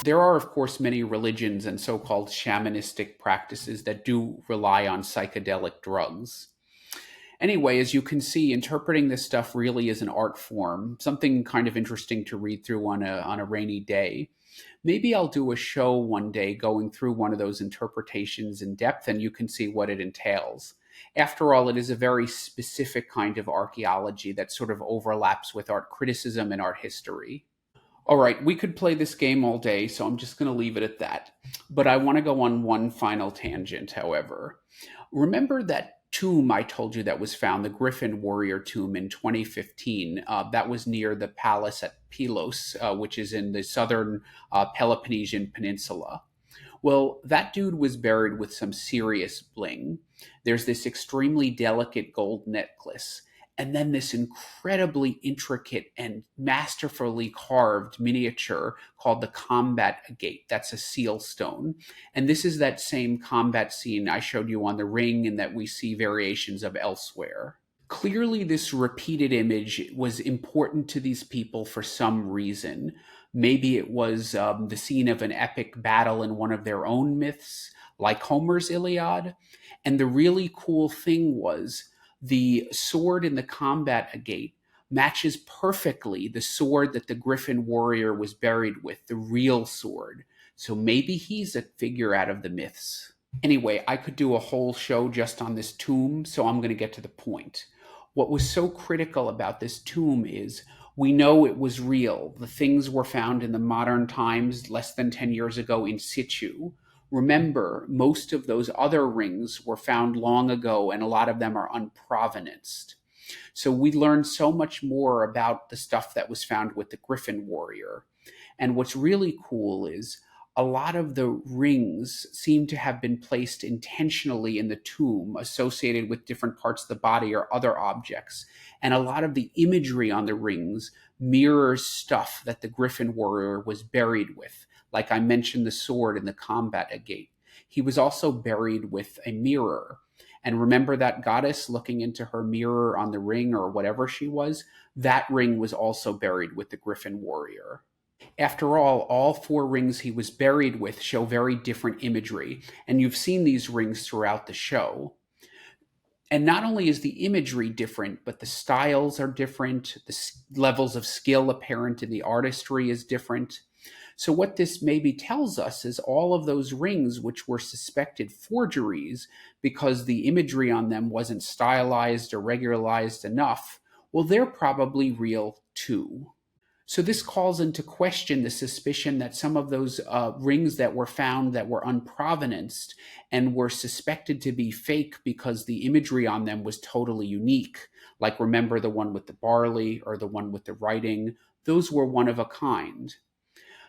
There are, of course, many religions and so-called shamanistic practices that do rely on psychedelic drugs. Anyway, as you can see, interpreting this stuff really is an art form, something kind of interesting to read through on a rainy day. Maybe I'll do a show one day going through one of those interpretations in depth, and you can see what it entails. After all, it is a very specific kind of archaeology that sort of overlaps with art criticism and art history. All right, we could play this game all day, so I'm just going to leave it at that. But I want to go on one final tangent, however. Remember that tomb I told you that was found, the Griffin Warrior tomb in 2015? That was near the palace at Pylos, which is in the southern Peloponnesian peninsula. Well, that dude was buried with some serious bling. There's this extremely delicate gold necklace, and then this incredibly intricate and masterfully carved miniature called the combat gate. That's a seal stone. And this is that same combat scene I showed you on the ring and that we see variations of elsewhere. Clearly, this repeated image was important to these people for some reason. Maybe it was the scene of an epic battle in one of their own myths, like Homer's Iliad. And the really cool thing was the sword in the combat gate matches perfectly the sword that the Griffin Warrior was buried with, the real sword. So maybe he's a figure out of the myths. Anyway, I could do a whole show just on this tomb, so I'm going to get to the point. What was so critical about this tomb is we know it was real. The things were found in the modern times, less than 10 years ago, in situ. Remember, most of those other rings were found long ago, and a lot of them are unprovenanced. So we learned so much more about the stuff that was found with the Griffin Warrior. And what's really cool is a lot of the rings seem to have been placed intentionally in the tomb, associated with different parts of the body or other objects. And a lot of the imagery on the rings mirrors stuff that the Griffin Warrior was buried with. Like I mentioned, the sword in the combat gate. He was also buried with a mirror. And remember that goddess looking into her mirror on the ring, or whatever she was? That ring was also buried with the Griffin Warrior. After all 4 rings he was buried with show very different imagery, and you've seen these rings throughout the show. And not only is the imagery different, but the styles are different, the levels of skill apparent in the artistry is different. So what this maybe tells us is all of those rings which were suspected forgeries because the imagery on them wasn't stylized or regularized enough, well, they're probably real too. So this calls into question the suspicion that some of those rings that were found that were unprovenanced and were suspected to be fake because the imagery on them was totally unique. Like remember the one with the barley or the one with the writing, those were one of a kind.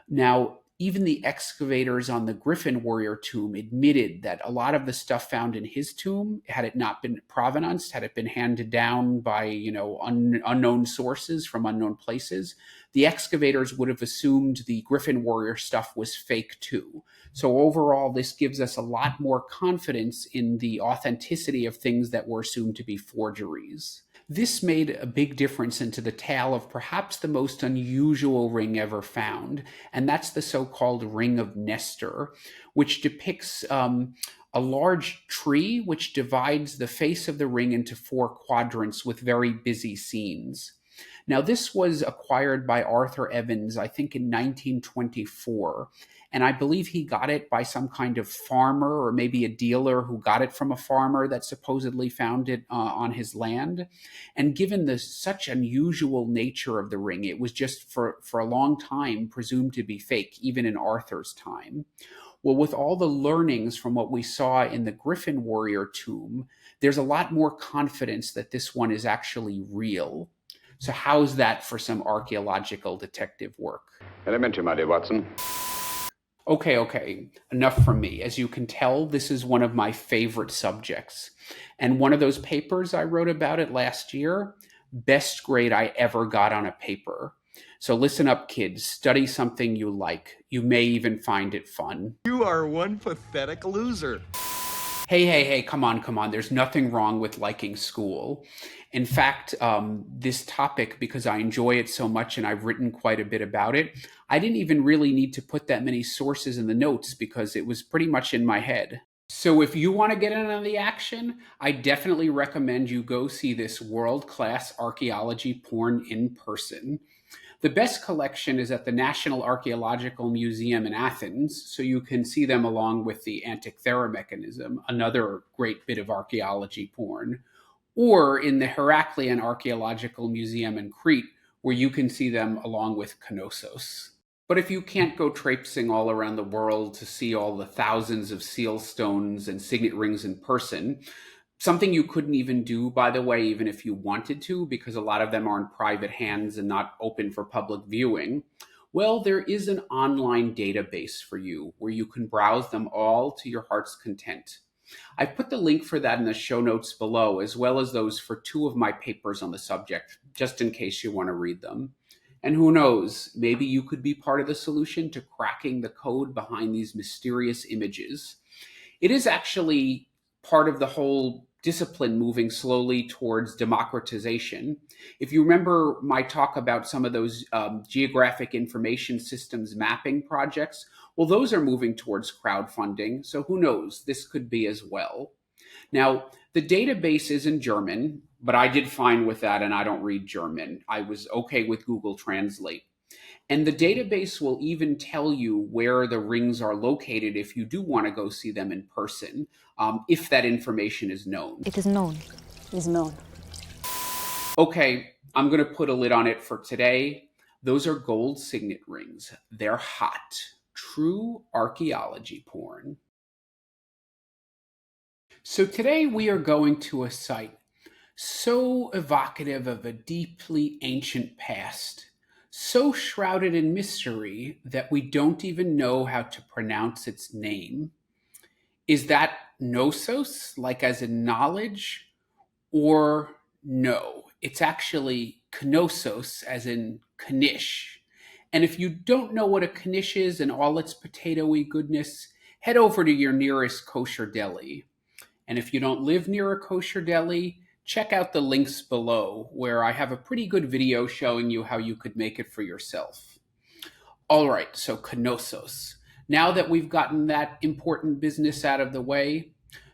Now, even the excavators on the Griffin Warrior tomb admitted that a lot of the stuff found in his tomb, had it not been provenanced, had it been handed down by, unknown sources from unknown places, the excavators would have assumed the Griffin Warrior stuff was fake too. So overall, this gives us a lot more confidence in the authenticity of things that were assumed to be forgeries. This made a big difference into the tale of perhaps the most unusual ring ever found, and that's the so-called Ring of Nestor, which depicts a large tree which divides the face of the ring into 4 quadrants with very busy scenes. Now, this was acquired by Arthur Evans, I think in 1924, and I believe he got it by some kind of farmer or maybe a dealer who got it from a farmer that supposedly found it on his land. And given the such unusual nature of the ring, it was just for a long time presumed to be fake, even in Arthur's time. Well, with all the learnings from what we saw in the Griffin Warrior tomb, there's a lot more confidence that this one is actually real. So how's that for some archaeological detective work? Elementary, my dear Watson. Okay, enough from me. As you can tell, this is one of my favorite subjects. And one of those papers I wrote about it last year, best grade I ever got on a paper. So listen up, kids. Study something you like. You may even find it fun. You are one pathetic loser. Hey, come on. There's nothing wrong with liking school. In fact, this topic, because I enjoy it so much and I've written quite a bit about it, I didn't even really need to put that many sources in the notes because it was pretty much in my head. So if you want to get in on the action, I definitely recommend you go see this world-class archaeology porn in person. The best collection is at the National Archaeological Museum in Athens, so you can see them along with the Antikythera mechanism, another great bit of archaeology porn, or in the Heraclean Archaeological Museum in Crete, where you can see them along with Knossos. But if you can't go traipsing all around the world to see all the thousands of seal stones and signet rings in person, something you couldn't even do, by the way, even if you wanted to, because a lot of them are in private hands and not open for public viewing, well, there is an online database for you where you can browse them all to your heart's content. I've put the link for that in the show notes below, as well as those for 2 of my papers on the subject, just in case you want to read them. And who knows, maybe you could be part of the solution to cracking the code behind these mysterious images. It is actually part of the whole discipline moving slowly towards democratization. If you remember my talk about some of those geographic information systems mapping projects, well, those are moving towards crowdfunding, so who knows, this could be as well. Now, the database is in German, but I did fine with that, and I don't read German. I was okay with Google Translate. And the database will even tell you where the rings are located if you do want to go see them in person, if that information is known. It is known. It is known. Okay, I'm going to put a lid on it for today. Those are gold signet rings. They're hot. True archaeology porn. So today we are going to a site so evocative of a deeply ancient past, so shrouded in mystery that we don't even know how to pronounce its name. Is that Knossos, like as in knowledge, or no? It's actually Knossos, as in knish. And if you don't know what a knish is and all its potatoy goodness, head over to your nearest kosher deli. And if you don't live near a kosher deli, check out the links below, where I have a pretty good video showing you how you could make it for yourself. All right, so Knossos. Now that we've gotten that important business out of the way,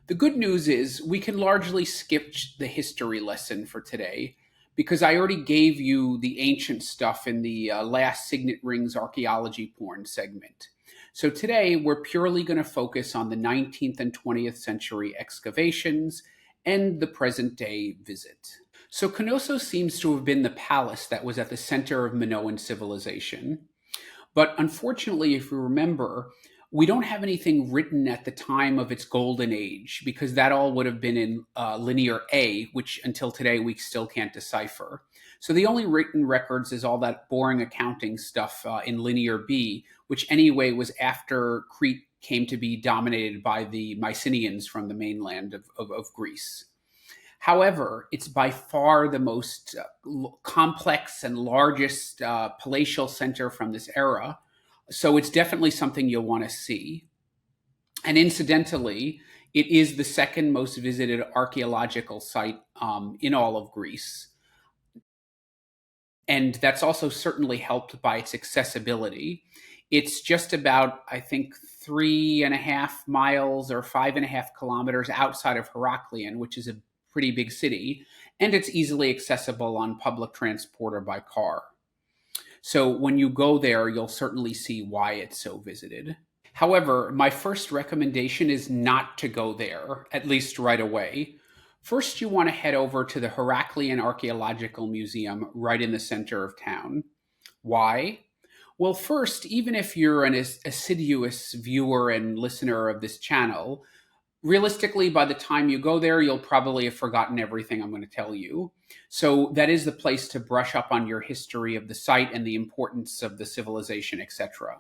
the good news is we can largely skip the history lesson for today, because I already gave you the ancient stuff in the last Signet Rings archaeology porn segment. So today we're purely going to focus on the 19th and 20th century excavations and the present day visit. So Knossos seems to have been the palace that was at the center of Minoan civilization. But unfortunately, if you remember, we don't have anything written at the time of its golden age, because that all would have been in Linear A, which until today we still can't decipher. So the only written records is all that boring accounting stuff in Linear B, which anyway was after Crete came to be dominated by the Mycenaeans from the mainland of Greece. However, it's by far the most complex and largest palatial center from this era, so it's definitely something you'll want to see. And incidentally, it is the second most visited archaeological site in all of Greece. And that's also certainly helped by its accessibility. It's just about, I think, 3.5 miles or 5.5 kilometers outside of Heraclean, which is a pretty big city, and it's easily accessible on public transport or by car. So when you go there, you'll certainly see why it's so visited. However, my first recommendation is not to go there, at least right away. First, you want to head over to the Heraclean Archaeological Museum right in the center of town. Why? Well, first, even if you're an assiduous viewer and listener of this channel, realistically, by the time you go there, you'll probably have forgotten everything I'm going to tell you. So that is the place to brush up on your history of the site and the importance of the civilization, etc.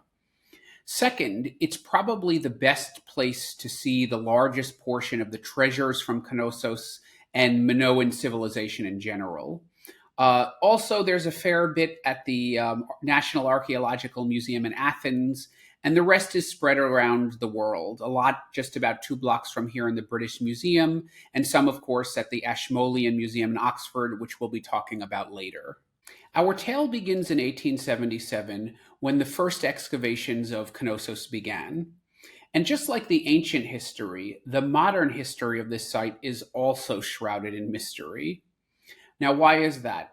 Second, it's probably the best place to see the largest portion of the treasures from Knossos and Minoan civilization in general. Also, there's a fair bit at the National Archaeological Museum in Athens, and the rest is spread around the world. A lot just about 2 blocks from here in the British Museum, and some, of course, at the Ashmolean Museum in Oxford, which we'll be talking about later. Our tale begins in 1877, when the first excavations of Knossos began. And just like the ancient history, the modern history of this site is also shrouded in mystery. Now, why is that?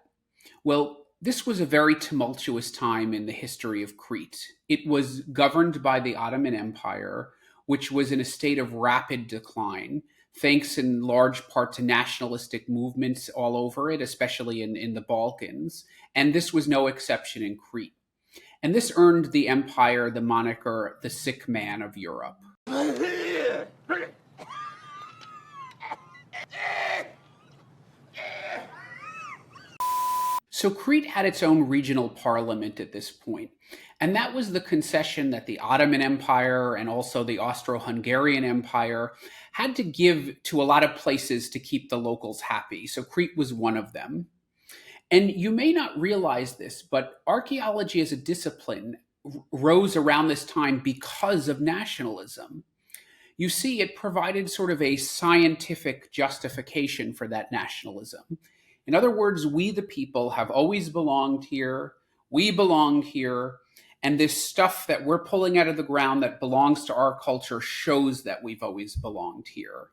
Well, This was a very tumultuous time in the history of Crete. It was governed by the Ottoman Empire, which was in a state of rapid decline, thanks in large part to nationalistic movements all over it, especially in the Balkans. And this was no exception in Crete. And this earned the empire the moniker the sick man of Europe. So Crete had its own regional parliament at this point, and that was the concession that the Ottoman Empire and also the Austro-Hungarian Empire had to give to a lot of places to keep the locals happy. So Crete was one of them. And you may not realize this, but archaeology as a discipline rose around this time because of nationalism. You see, it provided sort of a scientific justification for that nationalism. In other words, we the people have always belonged here, we belong here, and this stuff that we're pulling out of the ground that belongs to our culture shows that we've always belonged here.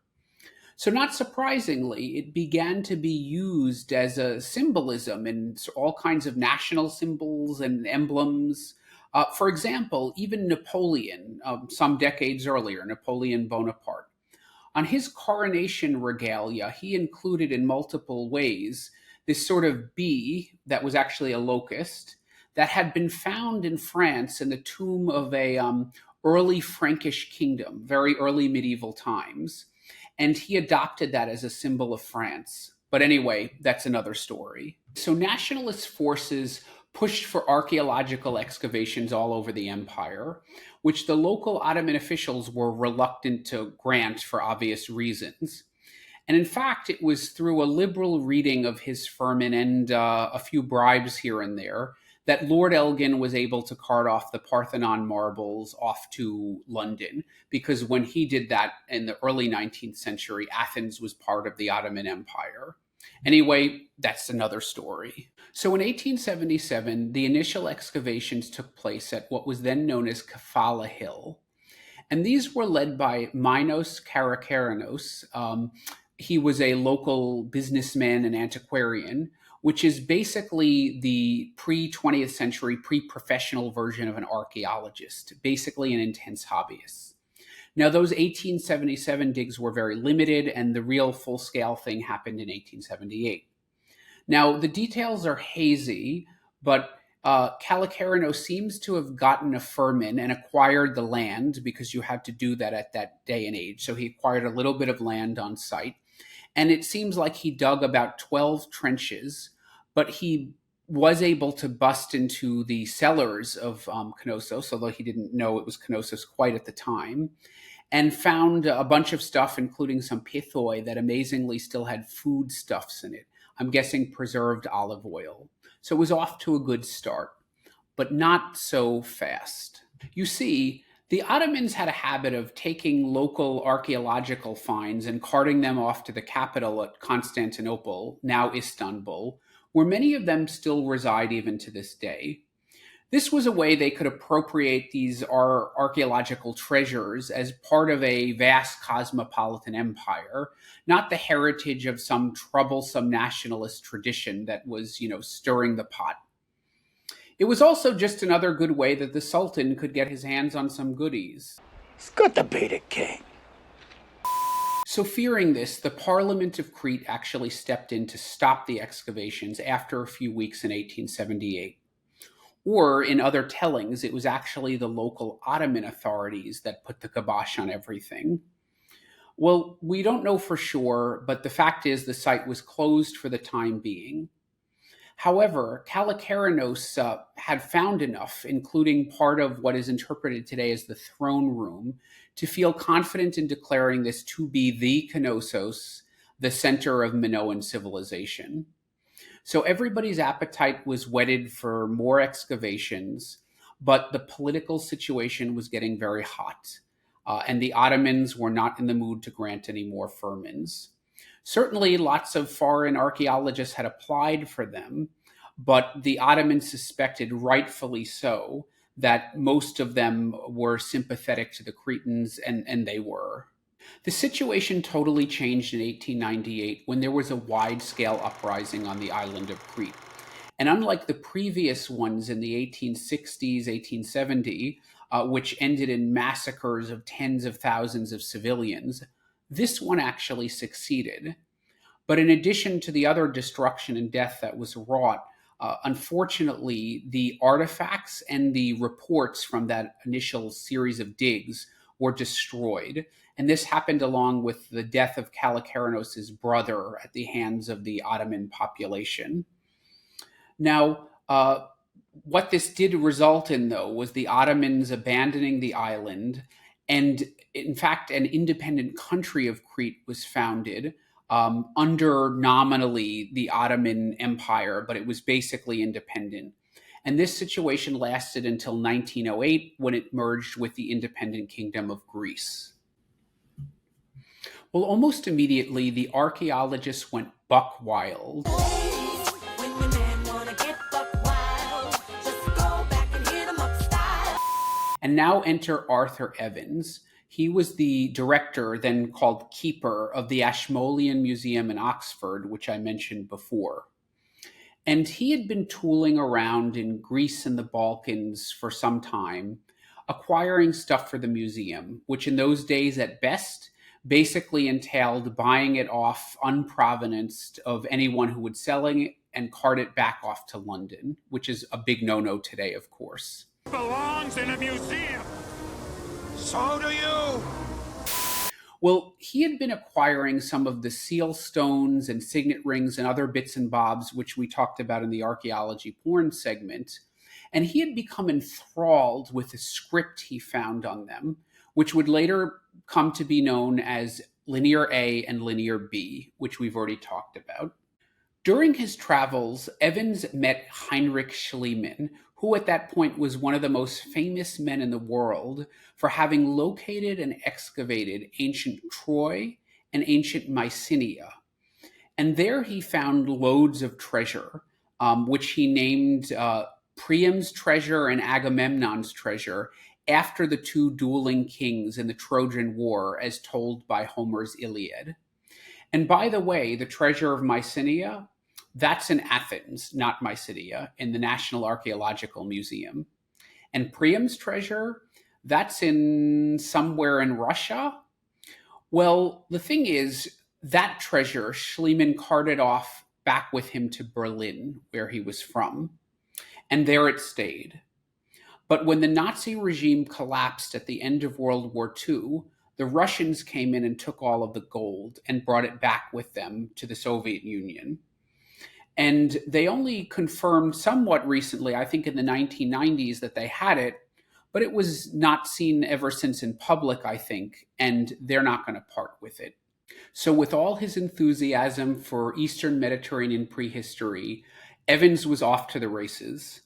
So not surprisingly, it began to be used as a symbolism in all kinds of national symbols and emblems. For example, even Napoleon, some decades earlier, Napoleon Bonaparte, on his coronation regalia, he included in multiple ways this sort of bee that was actually a locust that had been found in France in the tomb of a early Frankish kingdom, very early medieval times. And he adopted that as a symbol of France. But anyway, that's another story. So nationalist forces pushed for archaeological excavations all over the empire, which the local Ottoman officials were reluctant to grant for obvious reasons. And in fact, it was through a liberal reading of his firman and a few bribes here and there that Lord Elgin was able to cart off the Parthenon marbles off to London, because when he did that in the early 19th century, Athens was part of the Ottoman Empire. Anyway, that's another story. So in 1877, the initial excavations took place at what was then known as Kefala Hill. And these were led by Minos Karakarinos. He was a local businessman and antiquarian, which is basically the pre-20th century, pre-professional version of an archaeologist, basically an intense hobbyist. Now, those 1877 digs were very limited, and the real full-scale thing happened in 1878. Now, the details are hazy, but Kallikerino seems to have gotten a firman and acquired the land, because you had to do that at that day and age. So he acquired a little bit of land on site, and it seems like he dug about 12 trenches, but he was able to bust into the cellars of Knossos, although he didn't know it was Knossos quite at the time, and found a bunch of stuff, including some pithoi that amazingly still had foodstuffs in it. I'm guessing preserved olive oil. So it was off to a good start, but not so fast. You see, the Ottomans had a habit of taking local archaeological finds and carting them off to the capital at Constantinople, now Istanbul, where many of them still reside even to this day. This was a way they could appropriate these archaeological treasures as part of a vast cosmopolitan empire, not the heritage of some troublesome nationalist tradition that was, stirring the pot. It was also just another good way that the Sultan could get his hands on some goodies. It's good to be the king. So fearing this, the Parliament of Crete actually stepped in to stop the excavations after a few weeks in 1878. Or, in other tellings, it was actually the local Ottoman authorities that put the kibosh on everything. Well, we don't know for sure, but the fact is the site was closed for the time being. However, Kallikernos had found enough, including part of what is interpreted today as the throne room, to feel confident in declaring this to be the Knossos, the center of Minoan civilization. So everybody's appetite was whetted for more excavations, but the political situation was getting very hot, and the Ottomans were not in the mood to grant any more firmans. Certainly, lots of foreign archaeologists had applied for them, but the Ottomans suspected, rightfully so, that most of them were sympathetic to the Cretans, and they were. The situation totally changed in 1898 when there was a wide-scale uprising on the island of Crete. And unlike the previous ones in the 1860s, 1870, which ended in massacres of tens of thousands of civilians, this one actually succeeded. But in addition to the other destruction and death that was wrought, unfortunately, the artifacts and the reports from that initial series of digs were destroyed. And this happened along with the death of Kallikranos' brother at the hands of the Ottoman population. Now, what this did result in, though, was the Ottomans abandoning the island. And in fact, an independent country of Crete was founded under nominally the Ottoman Empire, but it was basically independent. And this situation lasted until 1908, when it merged with the independent Kingdom of Greece. Well, almost immediately, the archaeologists went buck wild. And now enter Arthur Evans. He was the director, then called keeper, of the Ashmolean Museum in Oxford, which I mentioned before. And he had been tooling around in Greece and the Balkans for some time, acquiring stuff for the museum, which in those days at best basically entailed buying it off unprovenanced of anyone who would sell it and cart it back off to London, which is a big no-no today, of course. Belongs in a museum. So do you. Well, he had been acquiring some of the seal stones and signet rings and other bits and bobs, which we talked about in the archaeology porn segment. And he had become enthralled with the script he found on them, which would later come to be known as Linear A and Linear B, which we've already talked about. During his travels, Evans met Heinrich Schliemann, who at that point was one of the most famous men in the world for having located and excavated ancient Troy and ancient Mycenae. And there he found loads of treasure, which he named Priam's treasure and Agamemnon's treasure, after the two dueling kings in the Trojan War, as told by Homer's Iliad. And by the way, the treasure of Mycenae, that's in Athens, not Mycenae, in the National Archaeological Museum. And Priam's treasure, that's in somewhere in Russia. Well, the thing is, that treasure Schliemann carted off back with him to Berlin, where he was from, and there it stayed. But when the Nazi regime collapsed at the end of World War II, the Russians came in and took all of the gold and brought it back with them to the Soviet Union. And they only confirmed somewhat recently, I think in the 1990s, that they had it, but it was not seen ever since in public, I think, and they're not going to part with it. So with all his enthusiasm for Eastern Mediterranean prehistory, Evans was off to the races.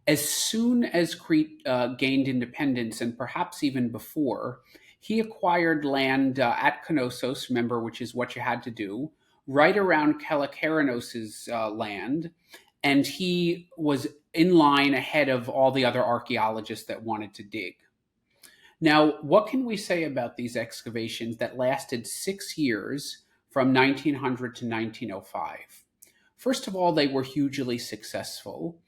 As soon as Crete gained independence, and perhaps even before, he acquired land at Knossos, remember, which is what you had to do, right around Kallikranos' land, and he was in line ahead of all the other archaeologists that wanted to dig. Now, what can we say about these excavations that lasted 6 years from 1900 to 1905? First of all, they were hugely successful,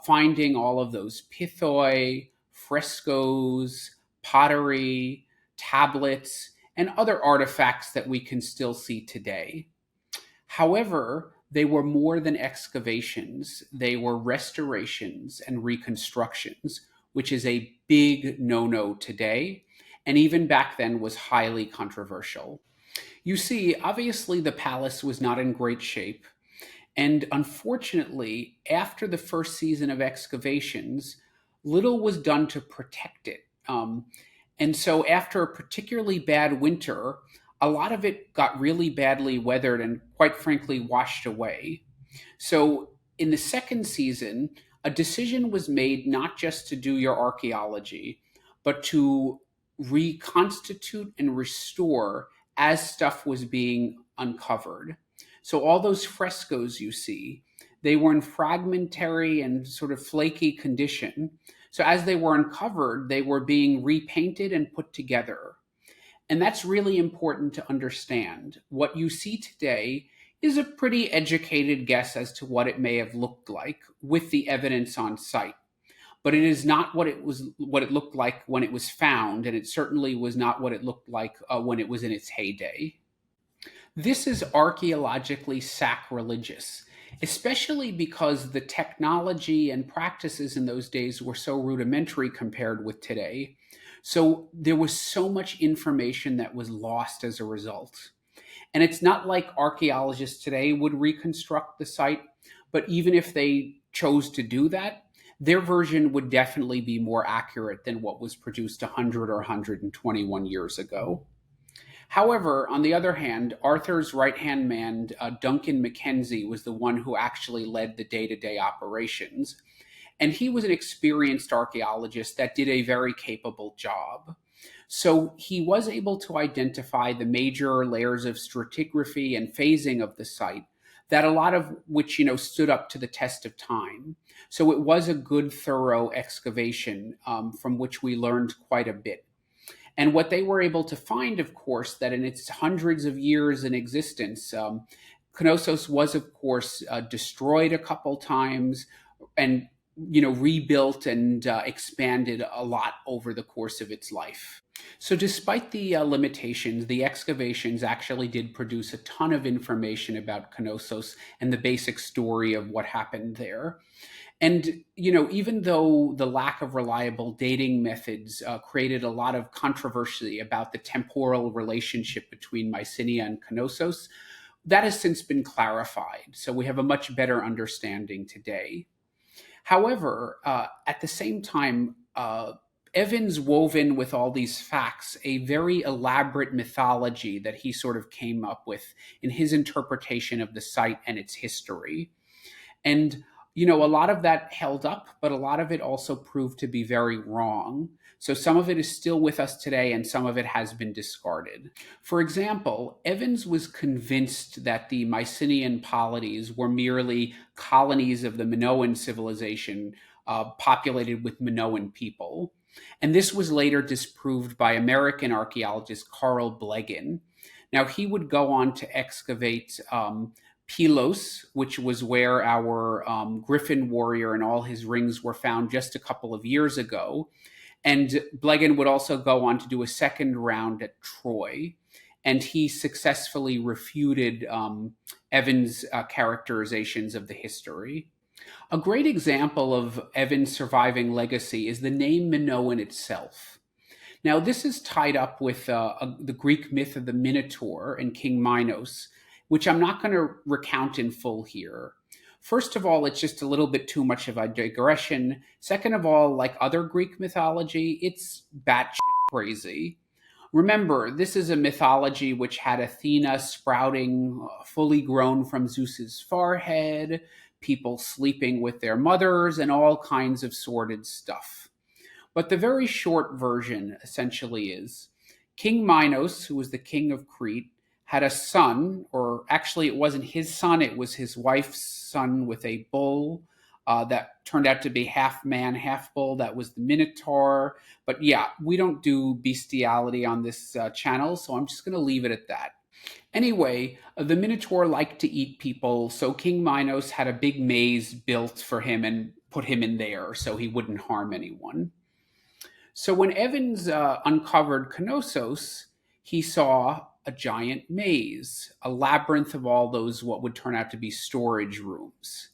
finding all of those pithoi, frescoes, pottery, tablets, and other artifacts that we can still see today. However, they were more than excavations. They were restorations and reconstructions, which is a big no-no today, and even back then was highly controversial. You see, obviously the palace was not in great shape, and unfortunately, after the first season of excavations, little was done to protect it. And so after a particularly bad winter, a lot of it got really badly weathered and quite frankly washed away. So in the second season, a decision was made not just to do your archaeology, but to reconstitute and restore as stuff was being uncovered. So all those frescoes you see, they were in fragmentary and sort of flaky condition. So as they were uncovered, they were being repainted and put together. And that's really important to understand. What you see today is a pretty educated guess as to what it may have looked like with the evidence on site. But it is not what it looked like when it was found, and it certainly was not what it looked like when it was in its heyday. This is archaeologically sacrilegious, especially because the technology and practices in those days were so rudimentary compared with today. So there was so much information that was lost as a result. And it's not like archaeologists today would reconstruct the site, but even if they chose to do that, their version would definitely be more accurate than what was produced 100 or 121 years ago. However, on the other hand, Arthur's right-hand man, Duncan Mackenzie, was the one who actually led the day-to-day operations. And he was an experienced archaeologist that did a very capable job. So he was able to identify the major layers of stratigraphy and phasing of the site, that a lot of which, stood up to the test of time. So it was a good, thorough excavation from which we learned quite a bit. And what they were able to find, of course, that in its hundreds of years in existence, Knossos was, of course, destroyed a couple times and, rebuilt and expanded a lot over the course of its life. So despite the limitations, the excavations actually did produce a ton of information about Knossos and the basic story of what happened there. And, even though the lack of reliable dating methods created a lot of controversy about the temporal relationship between Mycenae and Knossos, that has since been clarified. So we have a much better understanding today. However, at the same time, Evans wove in with all these facts a very elaborate mythology that he sort of came up with in his interpretation of the site and its history. And, a lot of that held up, but a lot of it also proved to be very wrong. So some of it is still with us today and some of it has been discarded. For example, Evans was convinced that the Mycenaean polities were merely colonies of the Minoan civilization populated with Minoan people. And this was later disproved by American archaeologist Carl Bleggin. Now, he would go on to excavate Pylos, which was where our Griffin Warrior and all his rings were found just a couple of years ago. And Bleggin would also go on to do a second round at Troy. And he successfully refuted Evans' characterizations of the history. A great example of Evans' surviving legacy is the name Minoan itself. Now, this is tied up with the Greek myth of the Minotaur and King Minos, which I'm not going to recount in full here. First of all, it's just a little bit too much of a digression. Second of all, like other Greek mythology, it's batshit crazy. Remember, this is a mythology which had Athena sprouting fully grown from Zeus's forehead, people sleeping with their mothers, and all kinds of sordid stuff. But the very short version essentially is King Minos, who was the king of Crete, had a son, or actually it wasn't his son, it was his wife's son with a bull that turned out to be half man, half bull. That was the Minotaur. But yeah, we don't do bestiality on this channel, so I'm just going to leave it at that. Anyway, the Minotaur liked to eat people, so King Minos had a big maze built for him and put him in there so he wouldn't harm anyone. So when Evans uncovered Knossos, he saw a giant maze, a labyrinth of all those what would turn out to be storage rooms.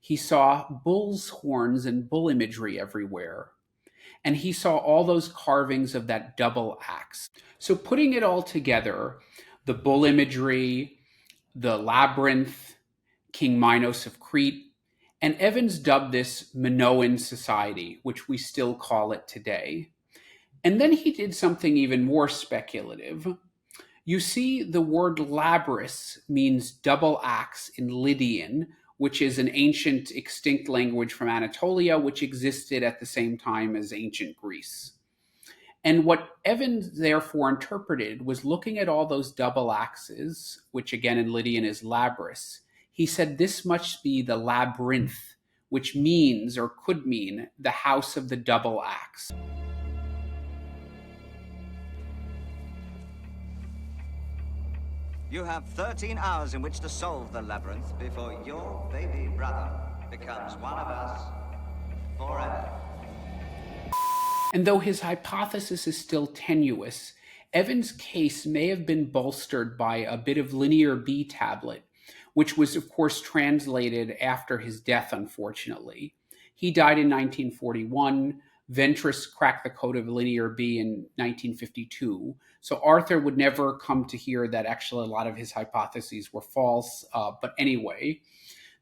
He saw bull's horns and bull imagery everywhere. And he saw all those carvings of that double axe. So putting it all together, the bull imagery, the labyrinth, King Minos of Crete, and Evans dubbed this Minoan society, which we still call it today. And then he did something even more speculative. You see, the word labrys means double axe in Lydian, which is an ancient extinct language from Anatolia, which existed at the same time as ancient Greece. And what Evans therefore interpreted was looking at all those double axes, which again in Lydian is labrys. He said this must be the labyrinth, which means or could mean the house of the double axe. You have 13 hours in which to solve the labyrinth before your baby brother becomes one of us forever. And though his hypothesis is still tenuous, Evans' case may have been bolstered by a bit of Linear B tablet, which was, of course, translated after his death, unfortunately. He died in 1941. Ventris cracked the code of Linear B in 1952. So Arthur would never come to hear that actually a lot of his hypotheses were false. But anyway,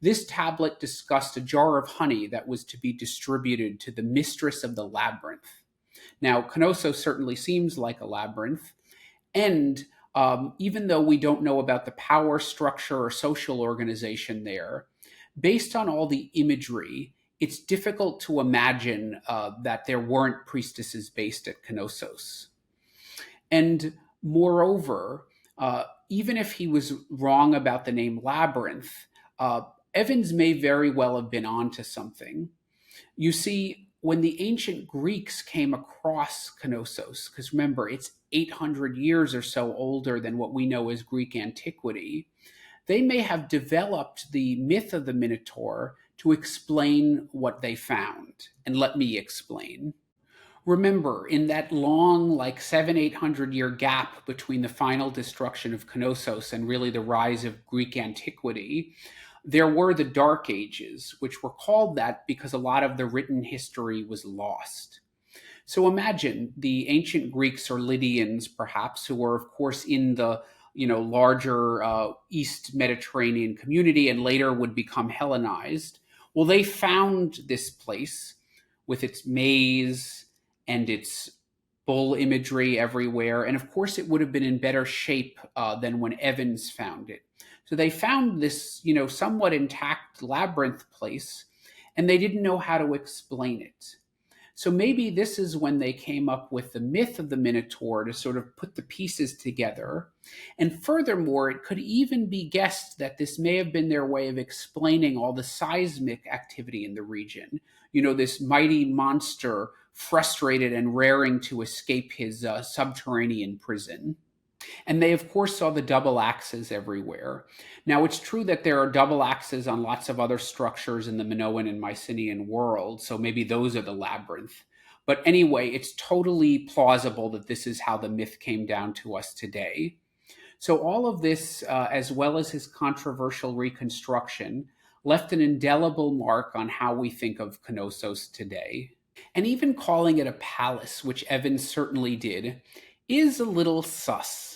this tablet discussed a jar of honey that was to be distributed to the mistress of the labyrinth. Now, Knossos certainly seems like a labyrinth, and even though we don't know about the power structure or social organization there, based on all the imagery, it's difficult to imagine that there weren't priestesses based at Knossos. And moreover, even if he was wrong about the name labyrinth, Evans may very well have been onto something. You see, when the ancient Greeks came across Knossos, because remember, it's 800 years or so older than what we know as Greek antiquity, they may have developed the myth of the Minotaur to explain what they found. And let me explain. Remember, in that long, like 700-800 year gap between the final destruction of Knossos and really the rise of Greek antiquity, there were the Dark Ages, which were called that because a lot of the written history was lost. So imagine the ancient Greeks or Lydians, perhaps, who were, of course, in the larger East Mediterranean community and later would become Hellenized. Well, they found this place with its maze and its bull imagery everywhere. And of course, it would have been in better shape than when Evans found it. So they found this, somewhat intact labyrinth place, and they didn't know how to explain it. So maybe this is when they came up with the myth of the Minotaur to sort of put the pieces together. And furthermore, it could even be guessed that this may have been their way of explaining all the seismic activity in the region. This mighty monster frustrated and raring to escape his subterranean prison. And they, of course, saw the double axes everywhere. Now, it's true that there are double axes on lots of other structures in the Minoan and Mycenaean world, so maybe those are the labyrinth. But anyway, it's totally plausible that this is how the myth came down to us today. So all of this, as well as his controversial reconstruction, left an indelible mark on how we think of Knossos today. And even calling it a palace, which Evans certainly did, is a little sus.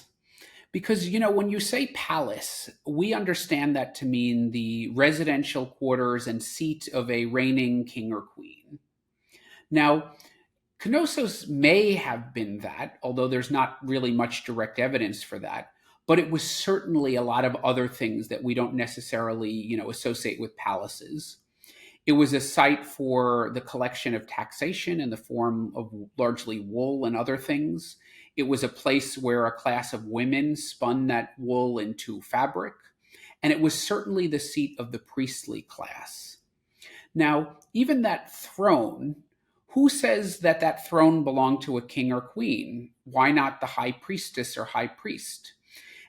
Because, when you say palace, we understand that to mean the residential quarters and seat of a reigning king or queen. Now, Knossos may have been that, although there's not really much direct evidence for that, but it was certainly a lot of other things that we don't necessarily, associate with palaces. It was a site for the collection of taxation in the form of largely wool and other things. It was a place where a class of women spun that wool into fabric, and it was certainly the seat of the priestly class. Now, even that throne, who says that that throne belonged to a king or queen? Why not the high priestess or high priest?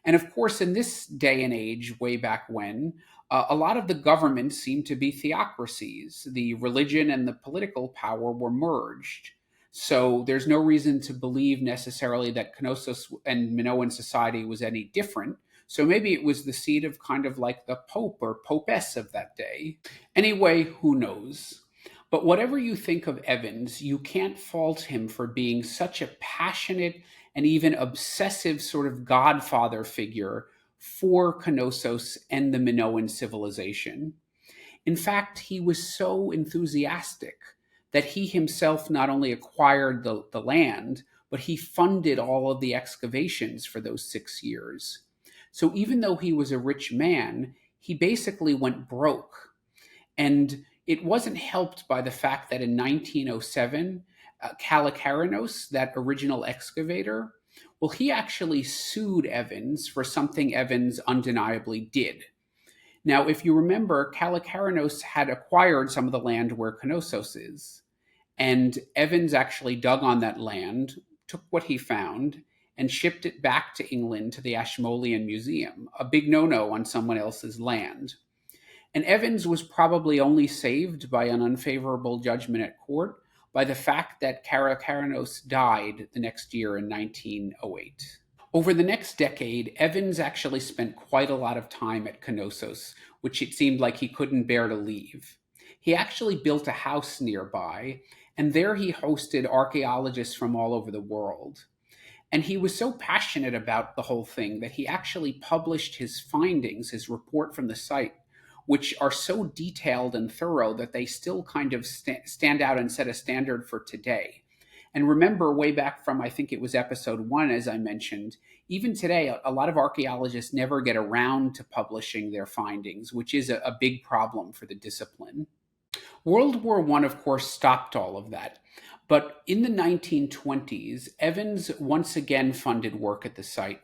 And of course, in this day and age, way back when, a lot of the governments seemed to be theocracies. The religion and the political power were merged. So there's no reason to believe necessarily that Knossos and Minoan society was any different. So maybe it was the seat of kind of like the Pope or Popess of that day. Anyway, who knows? But whatever you think of Evans, you can't fault him for being such a passionate and even obsessive sort of godfather figure for Knossos and the Minoan civilization. In fact, he was so enthusiastic that he himself not only acquired the land, but he funded all of the excavations for those 6 years. So even though he was a rich man, he basically went broke. And it wasn't helped by the fact that in 1907, Kallikranos, that original excavator, well, he actually sued Evans for something Evans undeniably did. Now, if you remember, Kallikranos had acquired some of the land where Knossos is, and Evans actually dug on that land, took what he found, and shipped it back to England to the Ashmolean Museum, a big no-no on someone else's land. And Evans was probably only saved by an unfavorable judgment at court by the fact that Karakarnos died the next year in 1908. Over the next decade, Evans actually spent quite a lot of time at Knossos, which it seemed like he couldn't bear to leave. He actually built a house nearby, and there he hosted archaeologists from all over the world. And he was so passionate about the whole thing that he actually published his findings, his report from the site, which are so detailed and thorough that they still kind of stand out and set a standard for today. And remember, way back from, I think it was episode 1, as I mentioned, even today, a lot of archaeologists never get around to publishing their findings, which is a big problem for the discipline. World War I, of course, stopped all of that. But in the 1920s, Evans once again funded work at the site,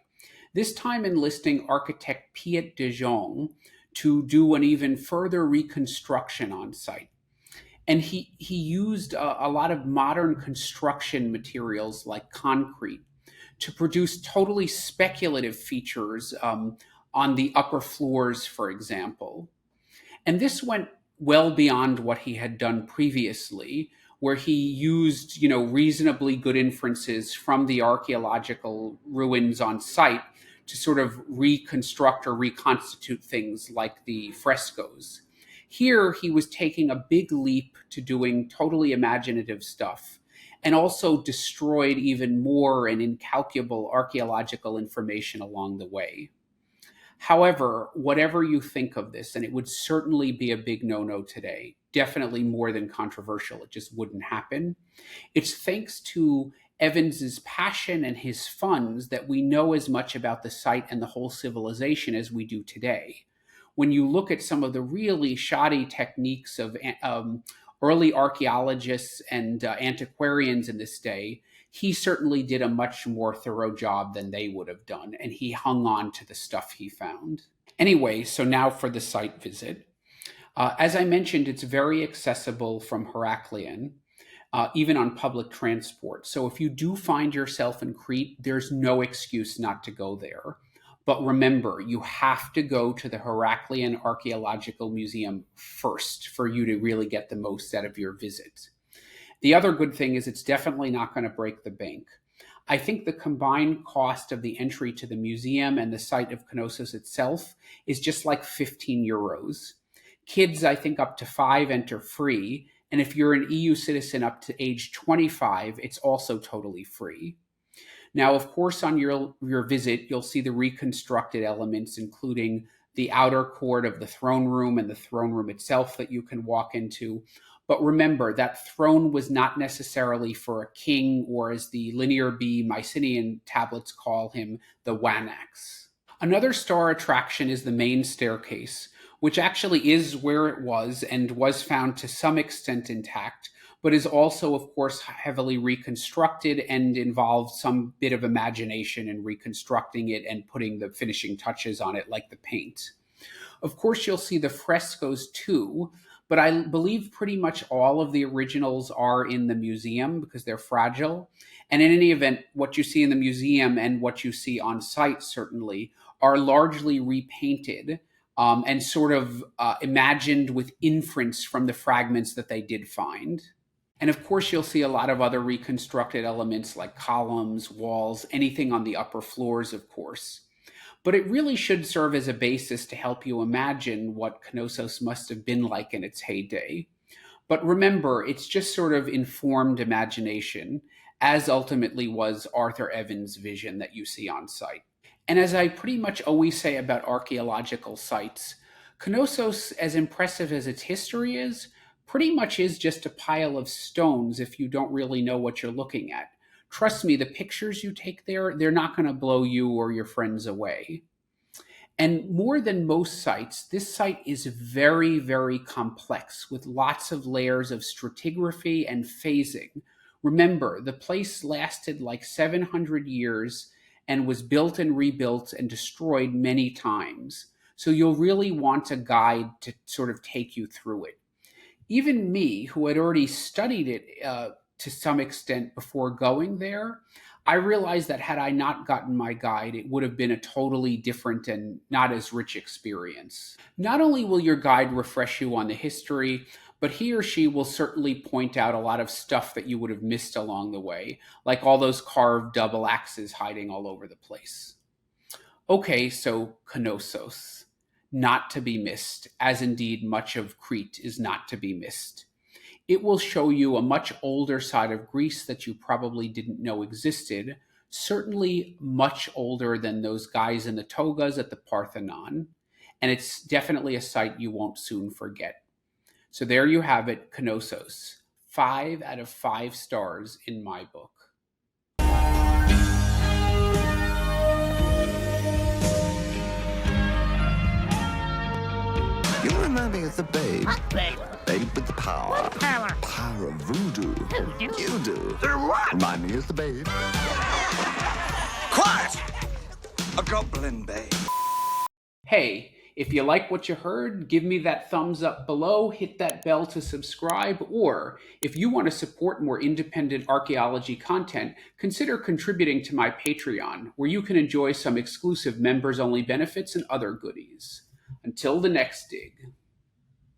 this time enlisting architect Piet de Jong to do an even further reconstruction on site. And he used a lot of modern construction materials like concrete to produce totally speculative features on the upper floors, for example. And this went well beyond what he had done previously, where he used, reasonably good inferences from the archaeological ruins on site to sort of reconstruct or reconstitute things like the frescoes. Here, he was taking a big leap to doing totally imaginative stuff, and also destroyed even more and incalculable archaeological information along the way. However, whatever you think of this, and it would certainly be a big no-no today, definitely more than controversial, it just wouldn't happen. It's thanks to Evans's passion and his funds that we know as much about the site and the whole civilization as we do today. When you look at some of the really shoddy techniques of early archaeologists and antiquarians in this day, he certainly did a much more thorough job than they would have done, and he hung on to the stuff he found. Anyway, so now for the site visit. As I mentioned, it's very accessible from Heraklion, even on public transport. So if you do find yourself in Crete, there's no excuse not to go there. But remember, you have to go to the Heraklion Archaeological Museum first for you to really get the most out of your visit. The other good thing is it's definitely not going to break the bank. I think the combined cost of the entry to the museum and the site of Knossos itself is just like 15 euros. Kids, I think up to 5 enter free. And if you're an EU citizen up to age 25, it's also totally free. Now, of course, on your visit, you'll see the reconstructed elements, including the outer court of the throne room and the throne room itself that you can walk into. But remember, that throne was not necessarily for a king, or as the Linear B Mycenaean tablets call him, the Wanax. Another star attraction is the main staircase, which actually is where it was and was found to some extent intact, but is also, of course, heavily reconstructed and involves some bit of imagination in reconstructing it and putting the finishing touches on it, like the paint. Of course, you'll see the frescoes too, but I believe pretty much all of the originals are in the museum because they're fragile. And in any event, what you see in the museum and what you see on site certainly are largely repainted and sort of imagined with inference from the fragments that they did find. And of course, you'll see a lot of other reconstructed elements like columns, walls, anything on the upper floors, of course. But it really should serve as a basis to help you imagine what Knossos must have been like in its heyday. But remember, it's just sort of informed imagination, as ultimately was Arthur Evans' vision that you see on site. And as I pretty much always say about archaeological sites, Knossos, as impressive as its history is, pretty much is just a pile of stones if you don't really know what you're looking at. Trust me, the pictures you take there, they're not going to blow you or your friends away. And more than most sites, this site is very, very complex with lots of layers of stratigraphy and phasing. Remember, the place lasted like 700 years and was built and rebuilt and destroyed many times. So you'll really want a guide to sort of take you through it. Even me, who had already studied it to some extent before going there, I realized that had I not gotten my guide, it would have been a totally different and not as rich experience. Not only will your guide refresh you on the history, but he or she will certainly point out a lot of stuff that you would have missed along the way, like all those carved double axes hiding all over the place. Okay, so Knossos, not to be missed, as indeed much of Crete is not to be missed. It will show you a much older side of Greece that you probably didn't know existed, certainly much older than those guys in the togas at the Parthenon, and it's definitely a site you won't soon forget. So there you have it, Knossos. 5 out of 5 stars in my book. You remind me of the babe. What babe? Babe with the power. What power? Power of voodoo. Who do? You do. They're what? Remind me of the babe. Quiet! A goblin babe. Hey, if you like what you heard, give me that thumbs up below, hit that bell to subscribe, or if you want to support more independent archaeology content, consider contributing to my Patreon, where you can enjoy some exclusive members-only benefits and other goodies. Until the next dig.